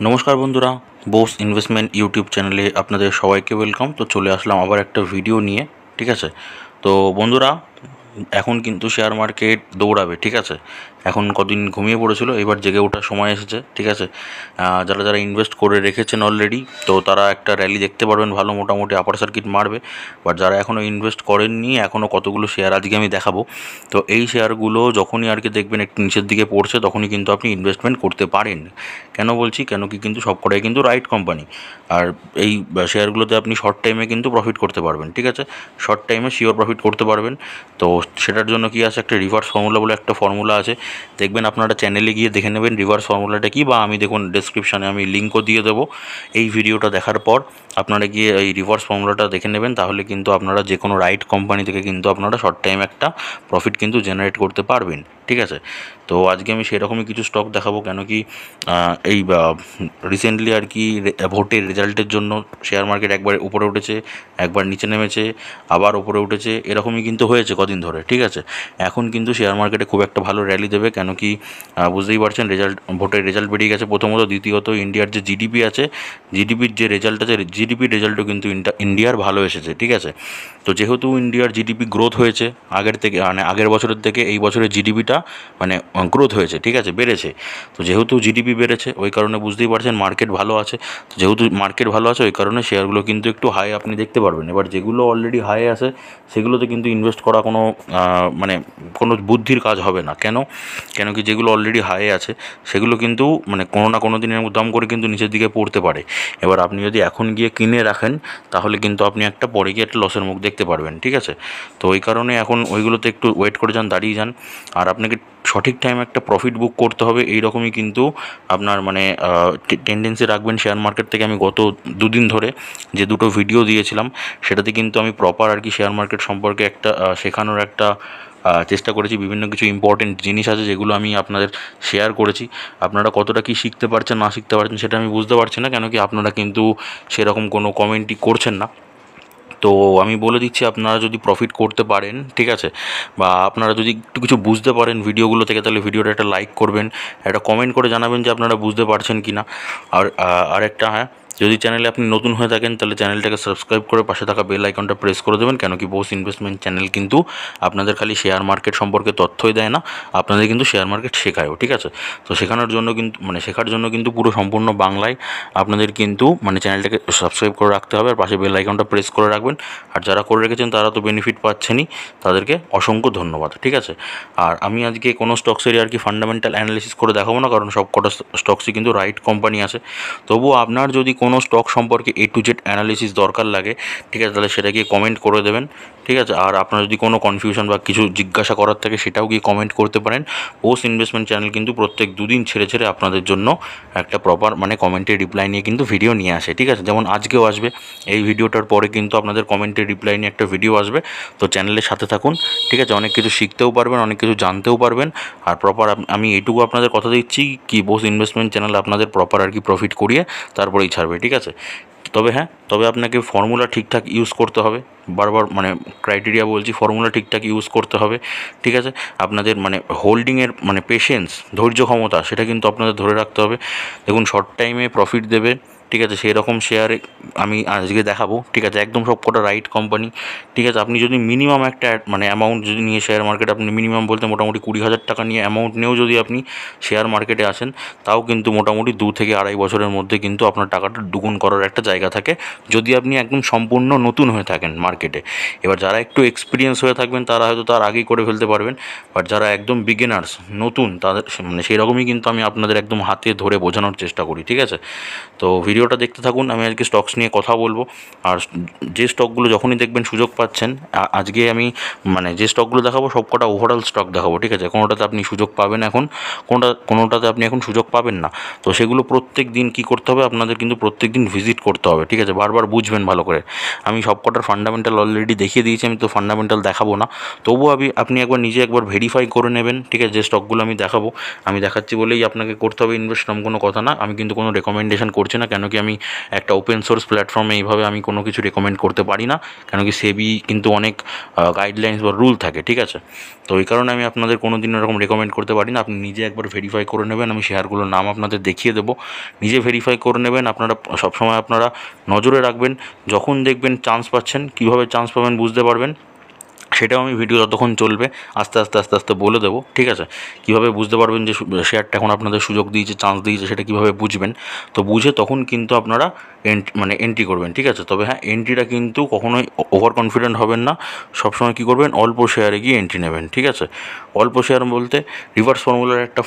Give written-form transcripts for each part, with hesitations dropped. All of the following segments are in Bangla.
নমস্কার বন্ধুরা, বোস ইনভেস্টমেন্ট ইউটিউব চ্যানেলে আপনাদের সবাইকে ওয়েলকাম। তো চলে আসলাম আবার একটা ভিডিও নিয়ে। ঠিক আছে, তো বন্ধুরা এখন কিন্তু শেয়ার মার্কেট দৌড়াবে। ঠিক আছে, এখন কদিন ঘুমিয়ে পড়েছিল, এবার জেগে ওঠার সময় এসেছে। ঠিক আছে, যারা যারা ইনভেস্ট করে রেখেছেন অলরেডি, তো তারা একটা র্যালি দেখতে পারবেন, ভালো মোটামুটি আপার সার্কিট মারবে। বাট যারা এখনও ইনভেস্ট করেননি, এখনও কতগুলো শেয়ার আজকে আমি দেখাবো। তো এই শেয়ারগুলো যখনই আর কি দেখবেন একটু নিচের দিকে পড়ছে, তখনই কিন্তু আপনি ইনভেস্টমেন্ট করতে পারেন। কেন বলছি, কেন কি কিন্তু সবকটাই কিন্তু রাইট কোম্পানি। আর এই শেয়ারগুলোতে আপনি শর্ট টাইমে কিন্তু প্রফিট করতে পারবেন। ঠিক আছে, শর্ট টাইমে শিওর প্রফিট করতে পারবেন। তো সেটার জন্য কি আছে, একটা রিভার্স ফর্মুলা বলে একটা ফর্মুলা আছে, দেখবেন আপনারা চ্যানেলে গিয়ে দেখে নেবেন রিভার্স ফর্মুলাটা কি, বা আমি দেখুন ডেসক্রিপশানে আমি লিঙ্কও দিয়ে দেবো। এই ভিডিওটা দেখার পর আপনারা গিয়ে এই রিভার্স ফর্মুলাটা দেখে নেবেন, তাহলে কিন্তু আপনারা যে কোনো রাইট কোম্পানি থেকে কিন্তু আপনারা শর্ট টাইম একটা প্রফিট কিন্তু জেনারেট করতে পারবেন। ঠিক আছে, তো আজকে আমি সেরকমই কিছু স্টক দেখাবো। কেন কি এই রিসেন্টলি আর কি ভোটের রেজাল্টের জন্য শেয়ার মার্কেট একবার উপরে উঠেছে, একবার নিচে নেমেছে, আবার উপরে উঠেছে, এরকমই কিন্তু হয়েছে কদিন ধরে। ঠিক আছে, এখন কিন্তু শেয়ার মার্কেটে খুব একটা ভালো র্যালি দেবে। কেন কি বুঝতেই পারছেন, ভোটের রেজাল্ট বেরিয়ে গেছে প্রথমত। দ্বিতীয়ত ইন্ডিয়ার যে জিডিপি আছে, জিডিপির যে রেজাল্ট আছে, জিডিপির রেজাল্টও কিন্তু ইন্ডিয়ার ভালো এসেছে। ঠিক আছে, তো যেহেতু ইন্ডিয়ার জিডিপি গ্রোথ হয়েছে আগের থেকে, মানে আগের বছরের থেকে এই বছরের জিডিপিটা মানে গ্রোথ হয়েছে। ঠিক আছে, বেড়েছে। তো যেহেতু জিডিপি বেড়েছে, ওই কারণে বুঝতেই পারছেন মার্কেট ভালো আছে। তো যেহেতু মার্কেট ভালো আছে, ওই কারণে শেয়ারগুলো কিন্তু একটু হাই আপনি দেখতে পারবেন। এবার যেগুলো অলরেডি হাই আছে, সেগুলোতে কিন্তু ইনভেস্ট করা কোনো মানে কোনো বুদ্ধির কাজ হবে না। কেন, কেন কি যেগুলো অলরেডি হাই আছে, সেগুলো কিন্তু মানে কোনো না কোনো দিনের দাম করে কিন্তু নিচের দিকে পড়তে পারে। এবার আপনি যদি এখন গিয়ে কিনে রাখেন, তাহলে কিন্তু আপনি একটা পরে গিয়ে একটা লসের মুখ দেখতে পারবেন। ঠিক আছে, তো ওই কারণে এখন ওইগুলোতে একটু ওয়েট করে যান, দাঁড়িয়ে যান। আর আপনাকে সঠিক টাইমে একটা প্রফিট বুক করতে হবে, এই রকমই কিন্তু আপনার মানে টেন্ডেন্সি রাখবেন শেয়ার মার্কেট থেকে। আমি গত দুদিন ধরে যে দুটো ভিডিও দিয়েছিলাম, সেটাতে কিন্তু আমি প্রপার আর কি শেয়ার মার্কেট সম্পর্কে একটা শেখানোর একটা চেষ্টা করেছি। বিভিন্ন কিছু ইম্পর্টেন্ট জিনিস আছে যেগুলো আমি আপনাদের শেয়ার করেছি। আপনারা কতটা কি শিখতে পারছেন না শিখতে পারছেন সেটা আমি বুঝতে পারছি না, কেন কি আপনারা কিন্তু সেরকম কোনো কমেন্টই করছেন না। তো আমি বলে দিচ্ছি, আপনারা যদি প্রফিট করতে পারেন, ঠিক আছে, বা আপনারা যদি একটু কিছু বুঝতে পারেন ভিডিওগুলো থেকে, তাহলে ভিডিওটা একটা লাইক করবেন, একটা কমেন্ট করে জানাবেন যে আপনারা বুঝতে পারছেন কি না। আর আরেকটা, হ্যাঁ, যদি চ্যানেলে আপনি নতুন হয়ে থাকেন, তাহলে চ্যানেলটাকে সাবস্ক্রাইব করে পাশে থাকা বেল আইকনটা প্রেস করে দেবেন। কেন কি বোস ইনভেস্টমেন্ট চ্যানেল কিন্তু আপনাদের খালি শেয়ার মার্কেট সম্পর্কে তথ্যই দেয় না, আপনাদের কিন্তু শেয়ার মার্কেট শেখায়ও। ঠিক আছে, তো শেখানোর জন্য কিন্তু মানে শেখার জন্য কিন্তু পুরো সম্পূর্ণ বাংলায় আপনাদের কিন্তু মানে চ্যানেলটাকে সাবস্ক্রাইব করে রাখতে হবে, আর পাশে বেল আইকনটা প্রেস করে রাখবেন। আর যারা করে রেখেছেন তারা তো বেনিফিট পাচ্ছেনই, তাদেরকে অসংখ্য ধন্যবাদ। ঠিক আছে, আর আমি আজকে কোনো স্টকসেরই আর কি ফান্ডামেন্টাল অ্যানালিসিস করে দেখাবো না, কারণ সব কটা স্টকসই কিন্তু রাইট কোম্পানি আছে। তবুও আপনার যদি কোনো স্টক সম্পর্কে A to Z অ্যানালিসিস দরকার লাগে, ঠিক আছে, তাহলে সেটা গিয়ে কমেন্ট করে দেবেন। ঠিক আছে, আর আপনার যদি কোনো কনফিউশন বা কিছু জিজ্ঞাসা করার থাকে, সেটাও গিয়ে কমেন্ট করতে পারেন। পোস্ট ইনভেস্টমেন্ট চ্যানেল কিন্তু প্রত্যেক দুদিন ছেড়ে ছেড়ে আপনাদের জন্য একটা প্রপার মানে কমেন্টের রিপ্লাই নিয়ে কিন্তু ভিডিও নিয়ে আসে। ঠিক আছে, যেমন আজকেও আসবে, এই ভিডিওটার পরে কিন্তু আপনাদের কমেন্টের রিপ্লাই নিয়ে একটা ভিডিও আসবে। তো চ্যানেলের সাথে থাকুন। ঠিক আছে, অনেক কিছু শিখতেও পারবেন, অনেক কিছু জানতেও পারবেন। আর প্রপার আমি এইটুকু আপনাদের কথা দিচ্ছি কি, বোস ইনভেস্টমেন্ট চ্যানেল আপনাদের প্রপার আর কি প্রফিট করিয়ে তারপরেই ছাড়বে। ঠিক আছে, তবে হ্যাঁ, তবে আপনাকে ফর্মুলা ঠিকঠাক ইউজ করতে হবে। বারবার মানে ক্রাইটেরিয়া বলছি, ফর্মুলা ঠিকঠাক ইউজ করতে হবে। ঠিক আছে, আপনাদের মানে হোল্ডিংয়ের মানে পেশেন্স, ধৈর্য ক্ষমতা, সেটা কিন্তু আপনাদের ধরে রাখতে হবে। দেখুন, শর্ট টাইমে প্রফিট দেবে, ঠিক আছে, সেই রকম শেয়ারে আমি আজকে দেখাবো। ঠিক আছে, একদম সব কটা রাইট কোম্পানি। ঠিক আছে, আপনি যদি মিনিমাম একটা মানে অ্যামাউন্ট যদি নিয়ে শেয়ার মার্কেটে, আপনি মিনিমাম বলতে মোটামুটি 20,000 টাকা নিয়ে অ্যামাউন্ট নিয়েও যদি আপনি শেয়ার মার্কেটে আসেন, তাও কিন্তু মোটামুটি 2 থেকে আড়াই বছরের মধ্যে কিন্তু আপনার টাকাটা দ্বিগুণ করার একটা জায়গা থাকে, যদি আপনি একদম সম্পূর্ণ নতুন হয়ে থাকেন মার্কেটে। এবার যারা একটু এক্সপিরিয়েন্স হয়ে থাকবেন, তারা হয়তো তার আগেই করে ফেলতে পারবেন। বাট যারা একদম বিগিনার্স, নতুন, তাদের মানে সেই রকমই কিন্তু আমি আপনাদের একদম হাতে ধরে বোঝানোর চেষ্টা করি। ঠিক আছে, তো ভিডিওটা দেখতে থাকুন। আমি আজকে স্টকস নিয়ে কথা বলবো। আর যে স্টকগুলো যখনই দেখবেন সুযোগ পাচ্ছেন, আজকে আমি মানে যে স্টকগুলো দেখাবো সব কটা ওভারঅল স্টক দেখাবো। ঠিক আছে, কোনোটাতে আপনি সুযোগ পাবেন এখন, কোনোটাতে আপনি এখন সুযোগ পাবেন না। তো সেগুলো প্রত্যেক দিন কী করতে হবে, আপনাদের কিন্তু প্রত্যেক দিন ভিজিট করতে হবে। ঠিক আছে, বারবার বুঝবেন ভালো করে। আমি সব কটার ফান্ডামেন্টাল অলরেডি দেখিয়ে দিয়েছি, আমি তো ফান্ডামেন্টাল দেখাবো না। তবুও আপনি একবার নিজে একবার ভেরিফাই করে নেবেন। ঠিক আছে, যে স্টকগুলো আমি দেখাবো, আমি দেখাচ্ছি বলেই আপনাকে করতে হবে ইনভেস্ট, এরকম কোনো কথা না। আমি কিন্তু কোনো রেকমেন্ডেশন করছি না, কেন কি আমি একটা ওপেন সোর্স প্ল্যাটফর্মে এইভাবে আমি কোনো কিছু রেকমেন্ড করতে পারি না, কেন কি সেবি কিন্তু অনেক গাইডলাইন্স বা রুল থাকে, ঠিক আছে। তো এই কারণে আমি আপনাদের কোনো দিন এরকম রেকমেন্ড করতে পারি না। আপনি নিজে একবার ভেরিফাই করে নেবেন, আমি শেয়ারগুলোর নাম আপনাদের দেখিয়ে দেবো, নিজে ভেরিফাই করে নেবেন। আপনারা সবসময় আপনারা নজরে রাখবেন, যখন দেখবেন চান্স পাচ্ছেন, কীভাবে চান্স পাবেন বুঝতে পারবেন, সেটাও আমি ভিডিও যতক্ষণ চলবে আস্তে আস্তে আস্তে আস্তে বলে দেবো, ঠিক আছে। কীভাবে বুঝতে পারবেন যে শেয়ারটা এখন আপনাদের সুযোগ দিয়েছে, চান্স দিয়েছে, সেটা কীভাবে বুঝবেন। তো বুঝে তখন কিন্তু আপনারা এন্ট্রি করবেন, ঠিক আছে। তবে হ্যাঁ, এন্ট্রিটা কিন্তু কখনোই ওভার কনফিডেন্ট হবেন না। সবসময় কী করবেন, অল্প শেয়ারে গিয়ে এন্ট্রি নেবেন, ঠিক আছে। অল্প শেয়ার বলতে রিভার্স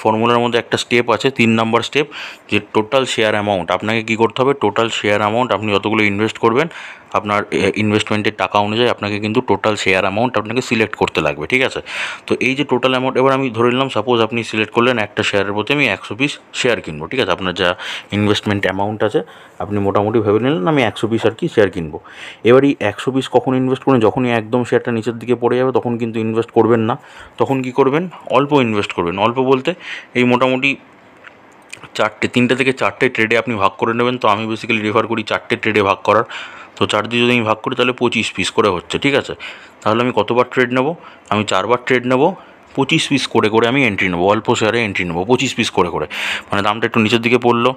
ফর্মুলার মধ্যে একটা স্টেপ আছে, 3 নম্বর স্টেপ, যে টোটাল শেয়ার অ্যামাউন্ট আপনাকে কী করতে হবে, টোটাল শেয়ার অ্যামাউন্ট আপনি যতগুলো ইনভেস্ট করবেন আপনার ইনভেস্টমেন্টের টাকা অনুযায়ী আপনাকে কিন্তু টোটাল শেয়ার অ্যামাউন্ট আপনাকে সিলেক্ট করতে লাগবে, ঠিক আছে। তো এই যে টোটাল অ্যামাউন্ট, এবার আমি ধরে নিলাম সাপোজ আপনি সিলেক্ট করলেন একটা শেয়ারের প্রতি আমি 100 পিস শেয়ার কিনবো, ঠিক আছে। আপনার যা ইনভেস্টমেন্ট অ্যামাউন্ট আছে আপনি মোটামুটি ভেবে নিলেন আমি 100 পিস আর কি শেয়ার কিনবো। এবার এই 100 পিস কখন ইনভেস্ট করবেন, যখনই একদম শেয়ারটা নিচের দিকে পড়ে যাবে তখন কিন্তু ইনভেস্ট করবেন না। তখন কি করবেন, অল্প ইনভেস্ট করবেন। অল্প বলতে এই মোটামুটি 3টে থেকে 4টে ট্রেডে আপনি ভাগ করে নেবেন। তো আমি বেসিক্যালি রেফার করি 4টে ট্রেডে ভাগ করার। তো 4 দিয়ে যদি আমি ভাগ করি তাহলে 25 পিস করে হচ্ছে, ঠিক আছে। তাহলে আমি কতবার ট্রেড নেব, আমি 4বার ট্রেড নেব, 25 পিস করে করে আমি এন্ট্রি নেবো, অল্প শেয়ারে এন্ট্রি নেবো 25 পিস করে করে। মানে দামটা একটু নিচের দিকে পড়লো,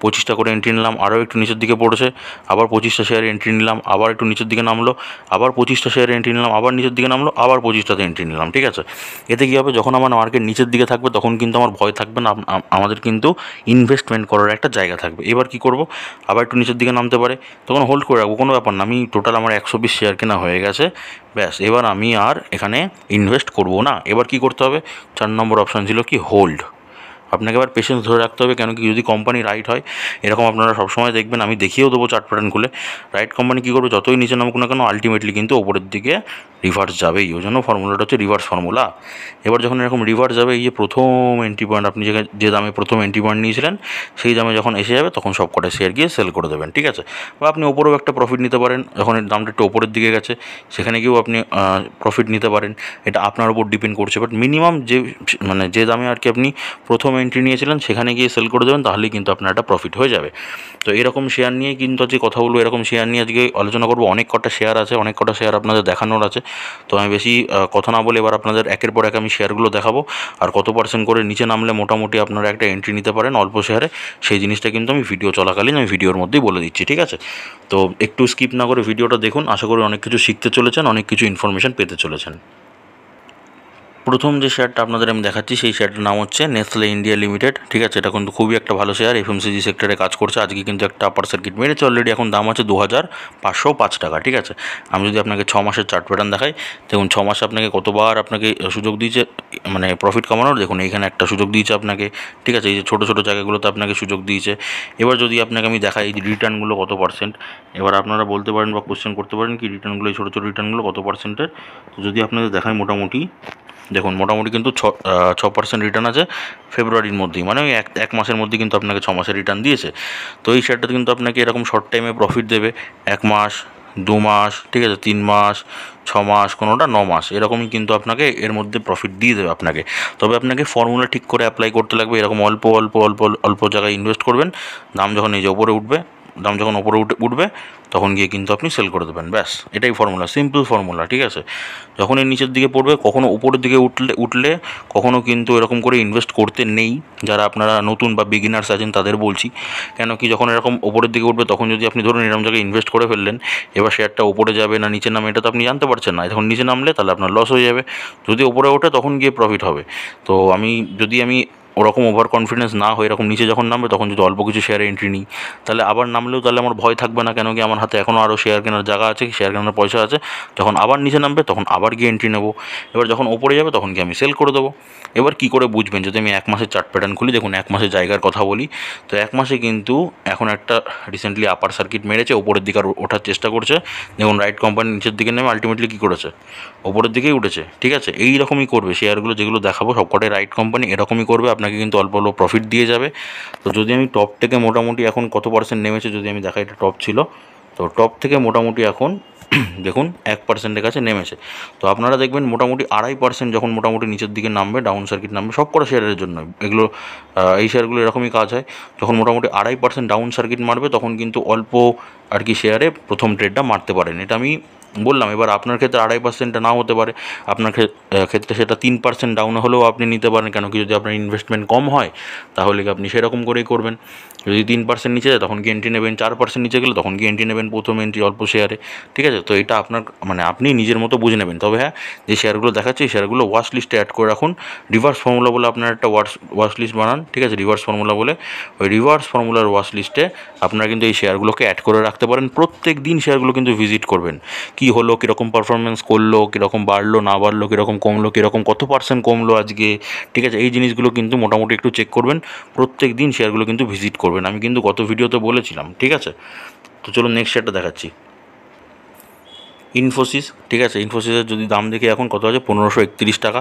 25টা করে এন্ট্রি নিলাম, আরও একটু নিচের দিকে পড়েছে, আবার 25টা শেয়ারে এন্ট্রি নিলাম, আবার একটু নিচের দিকে নামলো, আবার 25টা শেয়ারে এন্ট্রি নিলাম, আবার নিচের দিকে নামলো, আবার 25টাতে এন্ট্রি নিলাম, ঠিক আছে। এতে কী হবে, যখন আমার মার্কেট নিচের দিকে থাকবে তখন কিন্তু আমার ভয় থাকবে না, আমাদের কিন্তু ইনভেস্টমেন্ট করার একটা জায়গা থাকবে। এবার কী করব, আবার একটু নিচের দিকে নামতে পারে, তখন হোল্ড করে রাখবো, কোনো ব্যাপার না। আমি টোটাল আমার 100 পিস শেয়ার কেনা হয়ে গেছে, ব্যাস। এবার আমি আর এখানে ইনভেস্ট করব না। এবার কী করতে হবে, 4 নম্বর অপশান ছিল কি, হোল্ড। আপনাকে এবার পেশেন্স ধরে রাখতে হবে, কেন কি যদি কোম্পানি রাইট হয়, এরকম আপনারা সবসময় দেখবেন, আমি দেখিয়েও দেবো চার্ট প্যাটার্ন খুলে, রাইট কোম্পানি কী করবে, যতই নিচে নামুক না কেন আলটিমেটলি কিন্তু ওপরের দিকে রিভার্স যাবেই। ওই জন্য ফর্মুলাটা হচ্ছে রিভার্স ফর্মুলা। এবার যখন এরকম রিভার্স যাবে, এই যে প্রথম এন্ট্রি পয়েন্ট আপনি যে দামে প্রথম এন্ট্রি পয়েন্ট নিয়েছিলেন সেই দামে যখন এসে যাবে তখন সব কটা শেয়ার গিয়ে সেল করে দেবেন, ঠিক আছে। বা আপনি ওপরেও একটা প্রফিট নিতে পারেন, যখন এর দামটা একটু ওপরের দিকে গেছে সেখানে গিয়েও আপনি প্রফিট নিতে পারেন, এটা আপনার উপর ডিপেন্ড করছে। বাট মিনিমাম যে দামে আর কি আপনি প্রথম এন্ট্রি নিয়েছিলেন সেখানে গিয়ে সেল করে দেবেন, তাহলেই কিন্তু আপনার একটা প্রফিট হয়ে যাবে। তো এরকম শেয়ার নিয়ে কিন্তু আজকে কথা বলবো, এরকম শেয়ার নিয়ে আজকে আলোচনা করবো। অনেক কটা শেয়ার আছে, অনেক কটা শেয়ার আপনাদের দেখানোর আছে। তো আমি বেশি কথা না বলে এবার আপনাদের একের পর এক আমি শেয়ারগুলো দেখাবো, আর কত পার্সেন্ট করে নিচে নামলে মোটামুটি আপনারা একটা এন্ট্রি নিতে পারেন অল্প শেয়ারে, সেই জিনিসটা কিন্তু আমি ভিডিও চলাকালীন আমি ভিডিওর মধ্যেই বলে দিচ্ছি, ঠিক আছে। তো একটু স্কিপ না করে ভিডিওটা দেখুন, আশা করি অনেক কিছু শিখতে চলেছেন, অনেক কিছু ইনফরমেশন পেতে চলেছেন। প্রথম যে শেয়ারটা আপনাদের আমি দেখাচ্ছি সেই শেয়ারটার নাম হচ্ছে নেসলে ইন্ডিয়া লিমিটেড, ঠিক আছে। এটা কিন্তু খুবই একটা ভালো শেয়ার, এফএমসিজি সেক্টরে কাজ করছে। আজকে কিন্তু একটা আপার সার্কিট মেরেছে অলরেডি, এখন দাম আছে 2505 টাকা, ঠিক আছে। আমি যদি আপনাকে 6 মাসের চার্ট প্যাটার্ন দেখাই, দেখুন 6 মাসে আপনাকে কতবার আপনাকে সুযোগ দিয়েছে মানে প্রফিট কামানোর, দেখুন এইখানে একটা সুযোগ দিয়েছে আপনাকে, ঠিক আছে। এই যে ছোটো ছোটো জায়গাগুলোতে আপনাকে সুযোগ দিয়েছে। এবার যদি আপনাকে আমি দেখাই এই রিটার্নগুলো কত পার্সেন্ট, এবার আপনারা বলতে পারেন বা কোশ্চেন করতে পারেন কি রিটার্নগুলো, এই ছোটো ছোটো রিটার্নগুলো কত পার্সেন্টের। তো যদি আপনাদের দেখায় মোটামুটি দেখুন, মোটামুটি কিন্তু 6% রিটার্ন আছে ফেব্রুয়ারির মধ্যেই, মানে ওই এক মাসের মধ্যে কিন্তু আপনাকে 6 মাসের রিটার্ন দিয়েছে। তো এই শেয়ারটা কিন্তু আপনাকে এরকম শর্ট টাইমে প্রফিট দেবে, 1 মাস, 2 মাস, ঠিক আছে, 3 মাস, 6 মাস, কোনোটা 9 মাস, এরকমই কিন্তু আপনাকে এর মধ্যে প্রফিট দিয়ে দেবে আপনাকে। তবে আপনাকে ফর্মুলা ঠিক করে অ্যাপ্লাই করতে লাগবে, এরকম অল্প অল্প অল্প অল্প জায়গায় ইনভেস্ট করবেন, দাম যখন এই যে ওপরে উঠবে, দাম যখন ওপরে উঠবে তখন গিয়ে কিন্তু আপনি সেল করে দেবেন, ব্যাস। এটাই ফর্মুলা, সিম্পল ফর্মুলা, ঠিক আছে। যখন এর নিচের দিকে পড়বে, কখনো উপরের দিকে উঠলে কখনো কিন্তু এরকম করে ইনভেস্ট করতে নেই। যারা আপনারা নতুন বা বিগিনার্স আছেন তাদের বলছি, কেন কি যখন এরকম ওপরের দিকে উঠবে তখন যদি আপনি ধরুন এরকম জায়গায় ইনভেস্ট করে ফেললেন, এবার শেয়ারটা ওপরে যাবে না নিচে নামে এটা তো আপনি জানতে পারছেন না। যখন নিচে নামলে তাহলে আপনার লস হয়ে যাবে, যদি ওপরে ওঠে তখন গিয়ে প্রফিট হবে। তো যদি আমি ওরকম ওভার কনফিডেন্স না হয়, এরকম নিচে যখন নামবে তখন যদি অল্প কিছু শেয়ারে এন্ট্রি নিই, তাহলে আবার নামলেও তাহলে আমার ভয় থাকবে না, কেন কি আমার হাতে এখনও আরও শেয়ার কেনার জায়গা আছে, শেয়ার কেনার পয়সা আছে। যখন আবার নিচে নামবে তখন আবার গিয়ে এন্ট্রি নেবো, এবার যখন ওপরে যাবে তখন কি আমি সেল করে দেবো। এবার কী করে বুঝবেন, যদি আমি 1 মাসের চার্ট প্যাটার্ন খুলি, দেখুন 1 মাসের জায়গার কথা বলি, তো 1 মাসে কিন্তু এখন একটা রিসেন্টলি আপার সার্কিট মেরেছে, ওপরের দিকে আর ওঠার চেষ্টা করছে। দেখুন রাইট কোম্পানি নিচের দিকে নেমে আলটিমেটলি কী করেছে, ওপরের দিকেই উঠেছে, ঠিক আছে। এই রকমই করবে শেয়ারগুলো, যেগুলো দেখাবো সবকটাই রাইট কোম্পানি এরকমই করবে, আপনাকে কিন্তু অল্প অল্প প্রফিট দিয়ে যাবে। তো যদি আমি টপ থেকে মোটামুটি এখন কত পার্সেন্ট নেমেছে যদি আমি দেখাই, এটা টপ ছিল, তো টপ থেকে মোটামুটি এখন দেখুন 1%-এর কাছে নেমেছে। তো আপনারা দেখবেন মোটামুটি 2.5% যখন মোটামুটি নিচের দিকে নামবে, ডাউন সার্কিট নামবে, সব কটা শেয়ারের জন্য এগুলো, এই শেয়ারগুলো এরকমই কাজ হয়। যখন মোটামুটি 2.5% ডাউন সার্কিট মারবে তখন কিন্তু অল্প আর কি শেয়ারে প্রথম ট্রেডটা মারতে পারেন। এটা আমি বললাম। এবার আপনার ক্ষেত্রে 2.5%টা নাও হতে পারে, আপনার ক্ষেত্রে সেটা 3% ডাউন হলেও আপনি নিতে পারেন। কেন কি, যদি আপনার ইনভেস্টমেন্ট কম হয় তাহলে কি আপনি সেরকম করেই করবেন। যদি 3% নিচে যায় তখন কি এন্ট্রি নেবেন, 4% নিচে গেলে তখন কি এন্ট্রি নেবেন প্রথম এন্ট্রি অল্প শেয়ারে। ঠিক আছে, তো এটা আপনার মানে আপনি নিজের মতো বুঝে নেবেন। তবে হ্যাঁ, যে শেয়ারগুলো দেখাচ্ছে এই শেয়ারগুলো ওয়াচ লিস্টে অ্যাড করে রাখুন। রিভার্স ফর্মুলা বলে আপনার একটা ওয়াচ লিস্ট বানান। ঠিক আছে, রিভার্স ফর্মুলা বলে ওই রিভার্স ফর্মুলার ওয়াচ লিস্টে আপনারা কিন্তু এই শেয়ারগুলোকে অ্যাড করে রাখতে পারেন। প্রত্যেক দিন শেয়ারগুলো কিন্তু ভিজিট করবেন, কি হলো, কীরকম পারফরমেন্স করলো, কীরকম বাড়লো না বাড়লো, কীরকম কমলো, কীরকম কত পার্সেন্ট কমলো আজকে। ঠিক আছে, এই জিনিসগুলো কিন্তু মোটামুটি একটু চেক করবেন। প্রত্যেক দিন শেয়ারগুলো কিন্তু ভিজিট করবেন, আমি কিন্তু গত ভিডিওতে বলেছিলাম। ঠিক আছে, তো চলুন নেক্সট শেয়ারটা দেখাচ্ছি, ইনফোসিস। ঠিক আছে, ইনফোসিসের যদি দাম দেখি এখন কত আছে, 1531 টাকা।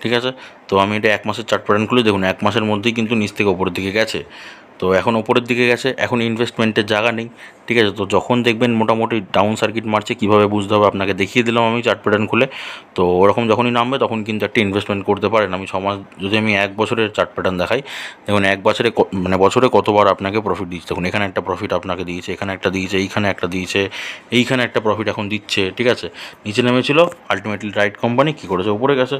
ঠিক আছে, তো আমি এটা 1 মাসের চার্ট প্যাটার্ন খুলে দেখুন, 1 মাসের মধ্যেই কিন্তু নিচ থেকে ওপরের দিকে গেছে। তো এখন ওপরের দিকে গেছে, এখন ইনভেস্টমেন্টের জায়গা নেই। ঠিক আছে, তো যখন দেখবেন মোটামুটি ডাউন সার্কিট মারছে, কীভাবে বুঝতে হবে আপনাকে দেখিয়ে দিলাম আমি চার্ট প্যাটার্ন খুলে। তো ওরকম যখনই নামবে তখন কিন্তু একটা ইনভেস্টমেন্ট করতে পারেন। আমি 6 মাস, যদি আমি 1 বছরের চার্ট প্যাটার্ন দেখাই, দেখুন 1 বছরে মানে বছরে কতবার আপনাকে প্রফিট দিচ্ছে। দেখুন এখানে একটা প্রফিট আপনাকে দিয়েছে, এখানে একটা দিয়েছে, এইখানে একটা দিয়েছে, এইখানে একটা প্রফিট এখন দিচ্ছে। ঠিক আছে, নিচে নেমেছিল, আলটিমেটলি রাইট কোম্পানি কী করেছে, উপরে গেছে।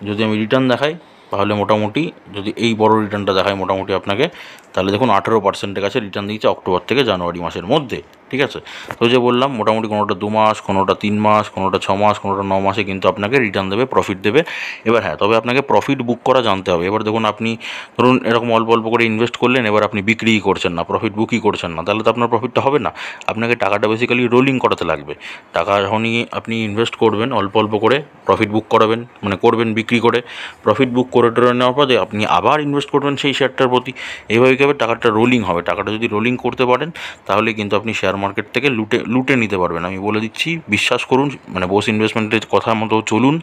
যদি আমি রিটার্ন দেখাই তাহলে মোটামুটি, যদি এই বড় রিটার্নটা দেখায় মোটামুটি আপনাকে, তাহলে দেখুন 18%-এর কাছে রিটার্ন দিয়েছে অক্টোবর থেকে জানুয়ারি মাসের মধ্যে। ঠিক আছে, তো যে বললাম মোটামুটি কোনোটা 2 মাস, কোনোটা 3 মাস, কোনোটা 6 মাস, কোনোটা 9 মাসে কিন্তু আপনাকে রিটার্ন দেবে, প্রফিট দেবে। এবার হ্যাঁ, তবে আপনাকে প্রফিট বুক করা জানতে হবে। এবার দেখুন আপনি ধরুন এরকম অল্প অল্প করে ইনভেস্ট করলেন, এবার আপনি বিক্রিই করছেন না, প্রফিট বুকই করছেন না, তাহলে তো আপনার প্রফিটটা হবে না। আপনাকে টাকাটা বেসিক্যালি রোলিং করাতে লাগবে। টাকা যখনই আপনি ইনভেস্ট করবেন অল্প অল্প করে, প্রফিট বুক করাবেন, মানে করবেন বিক্রি করে, প্রফিট বুক করে টোরে নেওয়ার পরে আপনি আবার ইনভেস্ট করবেন সেই শেয়ারটার প্রতি। এইভাবে কীভাবে টাকাটা রোলিং হবে। টাকাটা যদি রোলিং করতে পারেন তাহলে কিন্তু আপনি শেয়ার মার্কেট থেকে লুটে নিতে পারবেন। আমি বলে দিচ্ছি, বিশ্বাস করুন, মানে বোস ইনভেস্টমেন্টের কথা মতো চলুন।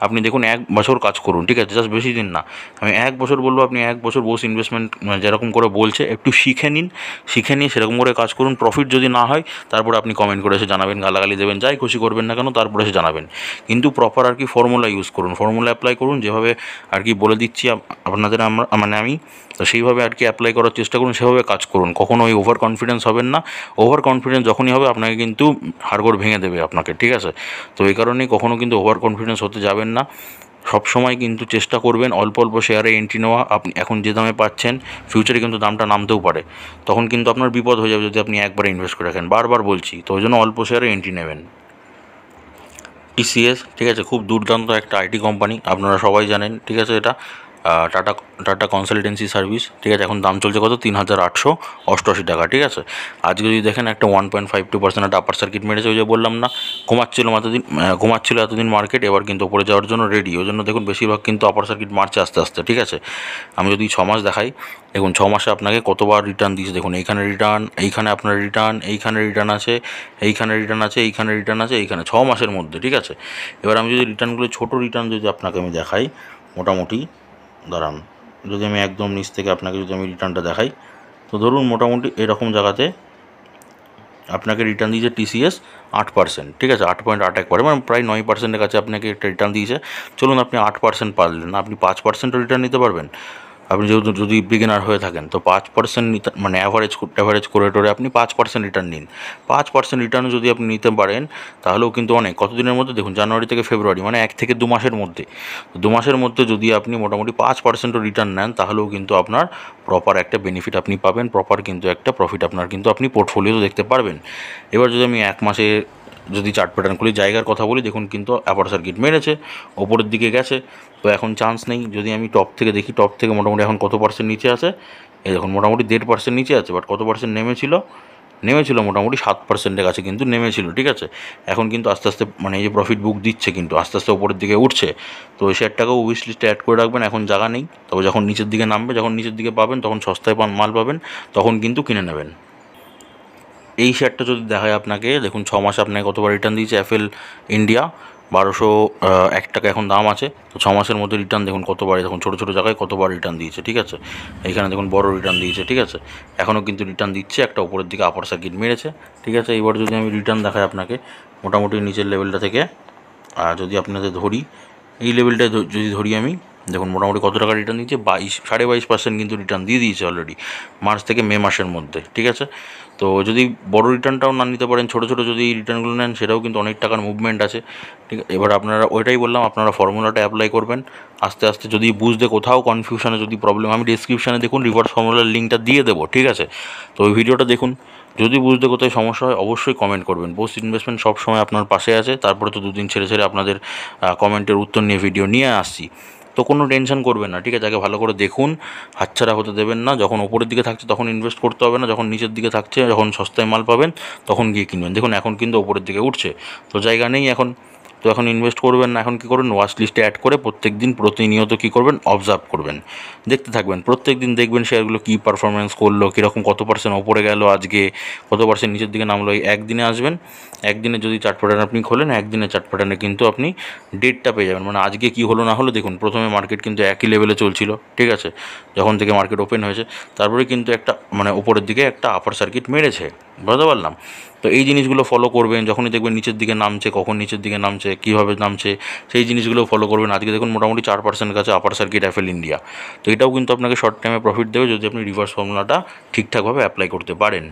আপনি দেখুন 1 বছর কাজ করুন। ঠিক আছে, জাস্ট বেশি দিন না, আমি 1 বছর বলবো, আপনি 1 বছর বোস ইনভেস্টমেন্ট মানে যেরকম করে বলছে একটু শিখে নিন। শিখে নিয়ে সেরকম করে কাজ করুন। প্রফিট যদি না হয় তারপরে আপনি কমেন্ট করে এসে জানাবেন, গালাগালি দেবেন, যাই খুশি করবেন না কেন, তারপরে এসে জানাবেন। কিন্তু প্রপার আর কি ফর্মুলা ইউজ করুন, ফর্মুলা অ্যাপ্লাই করুন, যেভাবে আর কি বলে দিচ্ছি আপনাদের মানে আমি, তো সেইভাবে আর কি অ্যাপ্লাই করার চেষ্টা করুন, সেভাবে কাজ করুন। কখনো ওই ওভার কনফিডেন্স হবেন না। ওভার কনফিডেন্স যখনই হবে আপনাকে কিন্তু হাড়গোড় ভেঙে দেবে আপনাকে। ঠিক আছে, তো এই কারণেই কখনো কিন্তু ওভার কনফিডেন্স হতে যাবেন না। সবসময় কিন্তু চেষ্টা করবেন অল্প অল্প শেয়ারে এন্ট্রি নেওয়া। আপনি এখন যে দামে পাচ্ছেন, ফিউচারে কিন্তু দামটা নামতেও পারে, তখন কিন্তু আপনার বিপদ হয়ে যাবে যদি আপনি একবার ইনভেস্ট করে রাখেন। বারবার বলছি, তো ওই জন্য অল্প শেয়ারে এন্ট্রি নেবেন। টিসিএস, ঠিক আছে, খুব দুর্দান্ত একটা আইটি কোম্পানি, আপনারা সবাই জানেন। ঠিক আছে, এটা টাটা টাটা কনসালটেন্সি সার্ভিস। ঠিক আছে, এখন দাম চলছে কত, 3,888 টাকা। ঠিক আছে, আজকে যদি দেখেন একটা 1.52% একটা আপার সার্কিট মেরেছে। ওই যে বললাম না, ঘুমাচ্ছিল এতদিন মার্কেট, এবার কিন্তু ওপরে যাওয়ার জন্য রেডি। ওই জন্য দেখুন বেশিরভাগ কিন্তু আপার সার্কিট মারছে আস্তে আস্তে। ঠিক আছে, আমি যদি 6 মাস দেখাই, দেখুন 6 মাসে আপনাকে কতবার রিটার্ন দিয়েছে। দেখুন এইখানে রিটার্ন, এইখানে আপনার রিটার্ন, এইখানে রিটার্ন আছে, এইখানে রিটার্ন আছে, এইখানে রিটার্ন আছে, এইখানে 6 মাসের মধ্যে। ঠিক আছে, এবার আমি যদি রিটার্নগুলো, ছোটো রিটার্ন যদি আপনাকে আমি দেখাই, মোটামুটি দাঁড়ান, যদি আমি একদম নিচ থেকে আপনাকে যদি আমি রিটার্নটা দেখাই, তো ধরুন মোটামুটি এরকম জায়গাতে আপনাকে রিটার্ন দিয়েছে টিসিএস 8%। ঠিক আছে, 8.81, মানে প্রায় 9%-এর কাছে আপনাকে একটা রিটার্ন দিয়েছে। চলুন আপনি 8% পারলেন না, আপনি 5%ও রিটার্ন নিতে পারবেন। আপনি যেহেতু যদি বিগিনার হয়ে থাকেন, তো 5% নিতে, মানে অ্যাভারেজ করে টোরে আপনি 5% রিটার্ন নিন। 5% রিটার্ন যদি আপনি নিতে পারেন তাহলেও কিন্তু অনেক। কতদিনের মধ্যে, দেখুন জানুয়ারি থেকে ফেব্রুয়ারি, মানে 1 থেকে 2 মাসের মধ্যে। 2 মাসের মধ্যে যদি আপনি মোটামুটি 5%ও রিটার্ন নেন তাহলেও কিন্তু আপনার প্রপার একটা বেনিফিট আপনি পাবেন, প্রপার কিন্তু একটা প্রফিট আপনার কিন্তু আপনি পোর্টফোলিওতে দেখতে পারবেন। এবার যদি আমি 1 মাসে যদি চার্ট প্যাটার্ন খুলি, জায়গার কথা বলি, দেখুন কিন্তু আপার সার্কিট মেরেছে, ওপরের দিকে গেছে, তো এখন চান্স নেই। যদি আমি টপ থেকে দেখি, টপ থেকে মোটামুটি এখন কত পার্সেন্ট নিচে আছে, এই দেখুন মোটামুটি 1.5% নিচে আছে। বাট কত পার্সেন্ট নেমেছিল মোটামুটি 7%-এর কাছে কিন্তু নেমেছিল। ঠিক আছে, এখন কিন্তু আস্তে আস্তে মানে এই যে প্রফিট বুক দিচ্ছে, কিন্তু আস্তে আস্তে ওপরের দিকে উঠছে। তো ওই শেয়ারটাকেও উইশ লিস্টে অ্যাড করে রাখবেন, এখন জায়গা নেই। তবে যখন নিচের দিকে নামবে, যখন নিচের দিকে পাবেন, তখন সস্তায় মাল পাবেন, তখন কিন্তু কিনে নেবেন। এই শেয়ারটা যদি দেখায় আপনাকে, দেখুন 6 মাসে আপনাকে কতবার রিটার্ন দিয়েছে এফএল ইন্ডিয়া, 1201 টাকা এখন দাম আছে। তো 6 মাসের মধ্যে রিটার্ন দেখুন কতবার, দেখুন ছোটো ছোটো জায়গায় কতবার রিটার্ন দিয়েছে, ঠিক আছে। এইখানে দেখুন বড় রিটার্ন দিয়েছে, ঠিক আছে। এখনও কিন্তু রিটার্ন দিচ্ছে, একটা উপরের দিকে আপার সার্কিট মেরেছে, ঠিক আছে। এবার যদি আমি রিটার্ন দেখাই আপনাকে মোটামুটি নিচের লেভেলটা থেকে, যদি আপনাদের ধরি এই লেভেলটা যদি ধরি আমি, দেখুন মোটামুটি কত টাকা রিটার্ন দিচ্ছে, 22.5% কিন্তু রিটার্ন দিয়ে দিয়েছে অলরেডি মার্চ থেকে মে মাসের মধ্যে, ঠিক আছে। তো যদি বড় রিটার্নটাও না নিতে পারেন, ছোটো ছোটো যদি রিটার্নগুলো নেন, সেটাও কিন্তু অনেক টাকার মুভমেন্ট আছে, ঠিক আছে। এবার আপনারা ওইটাই বললাম, আপনারা ফর্মুলাটা অ্যাপ্লাই করবেন আস্তে আস্তে। যদি বুঝতে কোথাও কনফিউশনে যদি প্রবলেম, আমি ডিসক্রিপশানে দেখুন রিভার্স ফর্মুলার লিঙ্কটা দিয়ে দেবো, ঠিক আছে। তো ওই ভিডিওটা দেখুন। যদি বুঝতে কোথায় সমস্যা হয় অবশ্যই কমেন্ট করবেন। বোস্ট ইনভেস্টমেন্ট সব সময় আপনার পাশে আছে। তারপরে তো দুদিন ছেড়ে ছেড়ে আপনাদের কমেন্টের উত্তর নিয়ে ভিডিও নিয়ে আসছি। তো কোনো টেনশন করবেন না, ঠিক আছে। আগে ভালো করে দেখুন, হাতছাড়া হতে দেবেন না। যখন ওপরের দিকে থাকছে তখন ইনভেস্ট করতে হবে না, যখন নিচের দিকে থাকছে, যখন সস্তায় মাল পাবেন তখন গিয়ে কিনবেন। দেখুন এখন কিন্তু ওপরের দিকে উঠছে, তো জায়গা নেই এখন, তো এখন ইনভেস্ট করবেন না। এখন কী করবেন, ওয়াচ লিস্টে অ্যাড করে প্রত্যেক দিন প্রতিনিয়ত কী করবেন, অবজার্ভ করবেন, দেখতে থাকবেন। প্রত্যেক দিন দেখবেন শেয়ারগুলো কী পারফরমেন্স করলো, কীরকম, কত পার্সেন্ট ওপরে গেল আজকে, কত পার্সেন্ট নিচের দিকে নামলো। এই একদিনে আসবেন, একদিনে যদি চার্ট প্যাটার্ন আপনি খোলেন, একদিনে চার্ট প্যাটার্নে কিন্তু আপনি ডেটটা পেয়ে যাবেন, মানে আজকে কী হলো না হলো। দেখুন প্রথমে মার্কেট কিন্তু একই লেভেলে চলছিল, ঠিক আছে, যখন থেকে মার্কেট ওপেন হয়েছে। তারপরে কিন্তু একটা মানে উপরের দিকে একটা আপার সার্কিট মেরেছে, বুঝতে পারলাম। তো এই জিনিসগুলো ফলো করবেন। যখনই দেখবেন নিচের দিকে নামছে, কখন নিচের দিকে নামছে, কীভাবে নামছে, সেই জিনিসগুলো ফলো করবেন। আজকে দেখুন মোটামুটি 4% কাছে আপার সার্কিট অ্যাপেল ইন্ডিয়া। তো এটাও কিন্তু আপনাকে শর্ট টাইমে প্রফিট দেবে যদি আপনি রিভার্স ফর্মুলাটা ঠিকঠাকভাবে অ্যাপ্লাই করতে পারেন।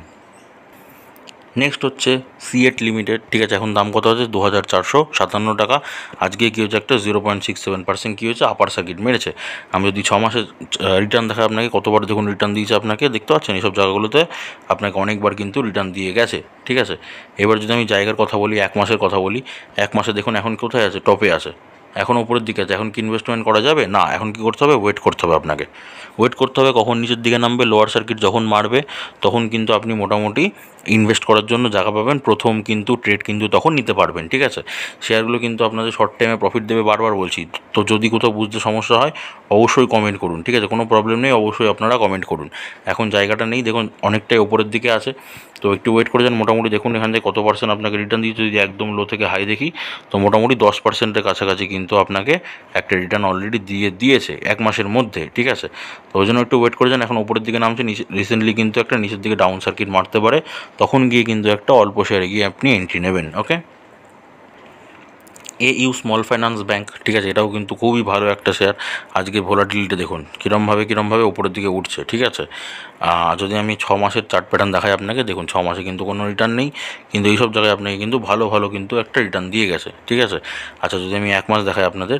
নেক্সট হচ্ছে সিএট লিমিটেড, ঠিক আছে। এখন দাম কত আছে, 2457 টাকা। আজকে কী হচ্ছে, একটা 0.67% কী হয়েছে, আপার সার্কিট মেরেছে। আমি যদি 6 মাসের রিটার্ন দেখাই আপনাকে, কতবার দেখুন রিটার্ন দিয়েছে আপনাকে, দেখতে পাচ্ছেন এইসব জায়গাগুলোতে আপনাকে অনেকবার কিন্তু রিটার্ন দিয়ে গেছে, ঠিক আছে। এবার যদি আমি জায়গার কথা বলি, 1 মাসের কথা বলি, 1 মাসে দেখুন এখন কোথায় আছে, টপে আছে, এখন উপরের দিকে আছে। এখন কি ইনভেস্টমেন্ট করা যাবে না, এখন কি করতে হবে, ওয়েট করতে হবে আপনাকে। ওয়েট করতে হবে কখন নিচের দিকে নামবে, লোয়ার সার্কিট যখন মারবে তখন কিন্তু আপনি মোটামুটি ইনভেস্ট করার জন্য জায়গা পাবেন। প্রথম কিন্তু ট্রেড কিন্তু তখন নিতে পারবেন, ঠিক আছে। শেয়ারগুলো কিন্তু আপনাদের শর্ট টাইমে প্রফিট দেবে, বারবার বলছি। তো যদি কোথাও বুঝতে সমস্যা হয় অবশ্যই কমেন্ট করুন, ঠিক আছে। কোনো প্রবলেম নেই, অবশ্যই আপনারা কমেন্ট করুন। এখন জায়গাটা নেই, দেখুন অনেকটাই ওপরের দিকে আছে, তো একটু ওয়েট করে যান। মোটামুটি দেখুন এখান থেকে কত পার্সেন্ট আপনাকে রিটার্ন দিয়েছে, যদি একদম লো থেকে হাই দেখি তো মোটামুটি 10%-এর কাছাকাছি কিন্তু আপনাকে একটা রিটার্ন অলরেডি দিয়েছে 1 মাসের মধ্যে, ঠিক আছে। তো ওই জন্য একটু ওয়েট করে যান। এখন উপরের দিকে নামছে, রিসেন্টলি কিন্তু একটা নিচের দিকে ডাউন সার্কিট মারতে পারে, তখন গিয়ে কিন্তু একটা অল্প শেয়ারে গিয়ে আপনি এন্ট্রি নেবেন, ওকে। AU স্মল ফাইন্যান্স ব্যাঙ্ক, ঠিক আছে, এটাও কিন্তু খুবই ভালো একটা শেয়ার। আজকে ভোলাটিলিটি দেখুন কীরমভাবে উপরের দিকে উঠছে, ঠিক আছে। যদি আমি 6 মাসের চার্ট প্যাটার্ন দেখাই আপনাকে, দেখুন 6 মাসে কিন্তু কোনো রিটার্ন নেই, কিন্তু এইসব জায়গায় আপনাকে কিন্তু ভালো ভালো কিন্তু একটা রিটার্ন দিয়ে গেছে, ঠিক আছে। আচ্ছা যদি আমি 1 মাস দেখাই আপনাদের,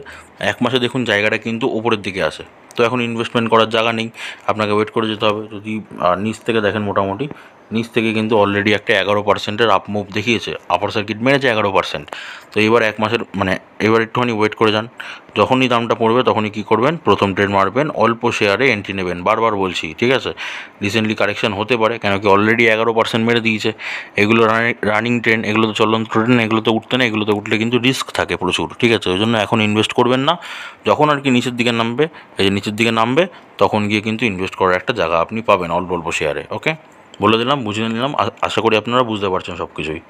1 মাসে দেখুন জায়গাটা কিন্তু উপরের দিকে আছে, তো এখন ইনভেস্টমেন্ট করার জায়গা নেই, আপনাকে ওয়েট করে যেতে হবে। যদি নিচ থেকে দেখেন, মোটামুটি নিচ থেকে কিন্তু অলরেডি একটা 11%-এর আপ মুভ দেখিয়েছে, আপার সার্কিট মেরেছে 11%। তো এবার 1 মাসের মানে এবার একটুখানি ওয়েট করে যান। যখনই দামটা পড়বে তখনই কী করবেন, প্রথম ট্রেড মারবেন, অল্প শেয়ারে এন্ট্রি নেবেন, বারবার বলছি, ঠিক আছে। রিসেন্টলি কারেকশন হতে পারে, কেন কি অলরেডি 11% মেরে দিয়েছে। এগুলো রানিং ট্রেন, এগুলো তো চলন্ত ট্রেন, এগুলোতে উঠতে না, এগুলোতে উঠলে কিন্তু রিস্ক থাকে প্রচুর, ঠিক আছে। ওই জন্য এখন ইনভেস্ট করবেন না। যখন আর কি নিচের দিকে নামবে, এই যে নিচের দিকে নামবে, তখন গিয়ে কিন্তু ইনভেস্ট করার একটা জায়গা আপনি পাবেন অল্প অল্প শেয়ারে, ওকে। বলে দিলাম, বুঝিয়ে নিলাম, আশা করি আপনারা বুঝতে পারছেন সব কিছুই।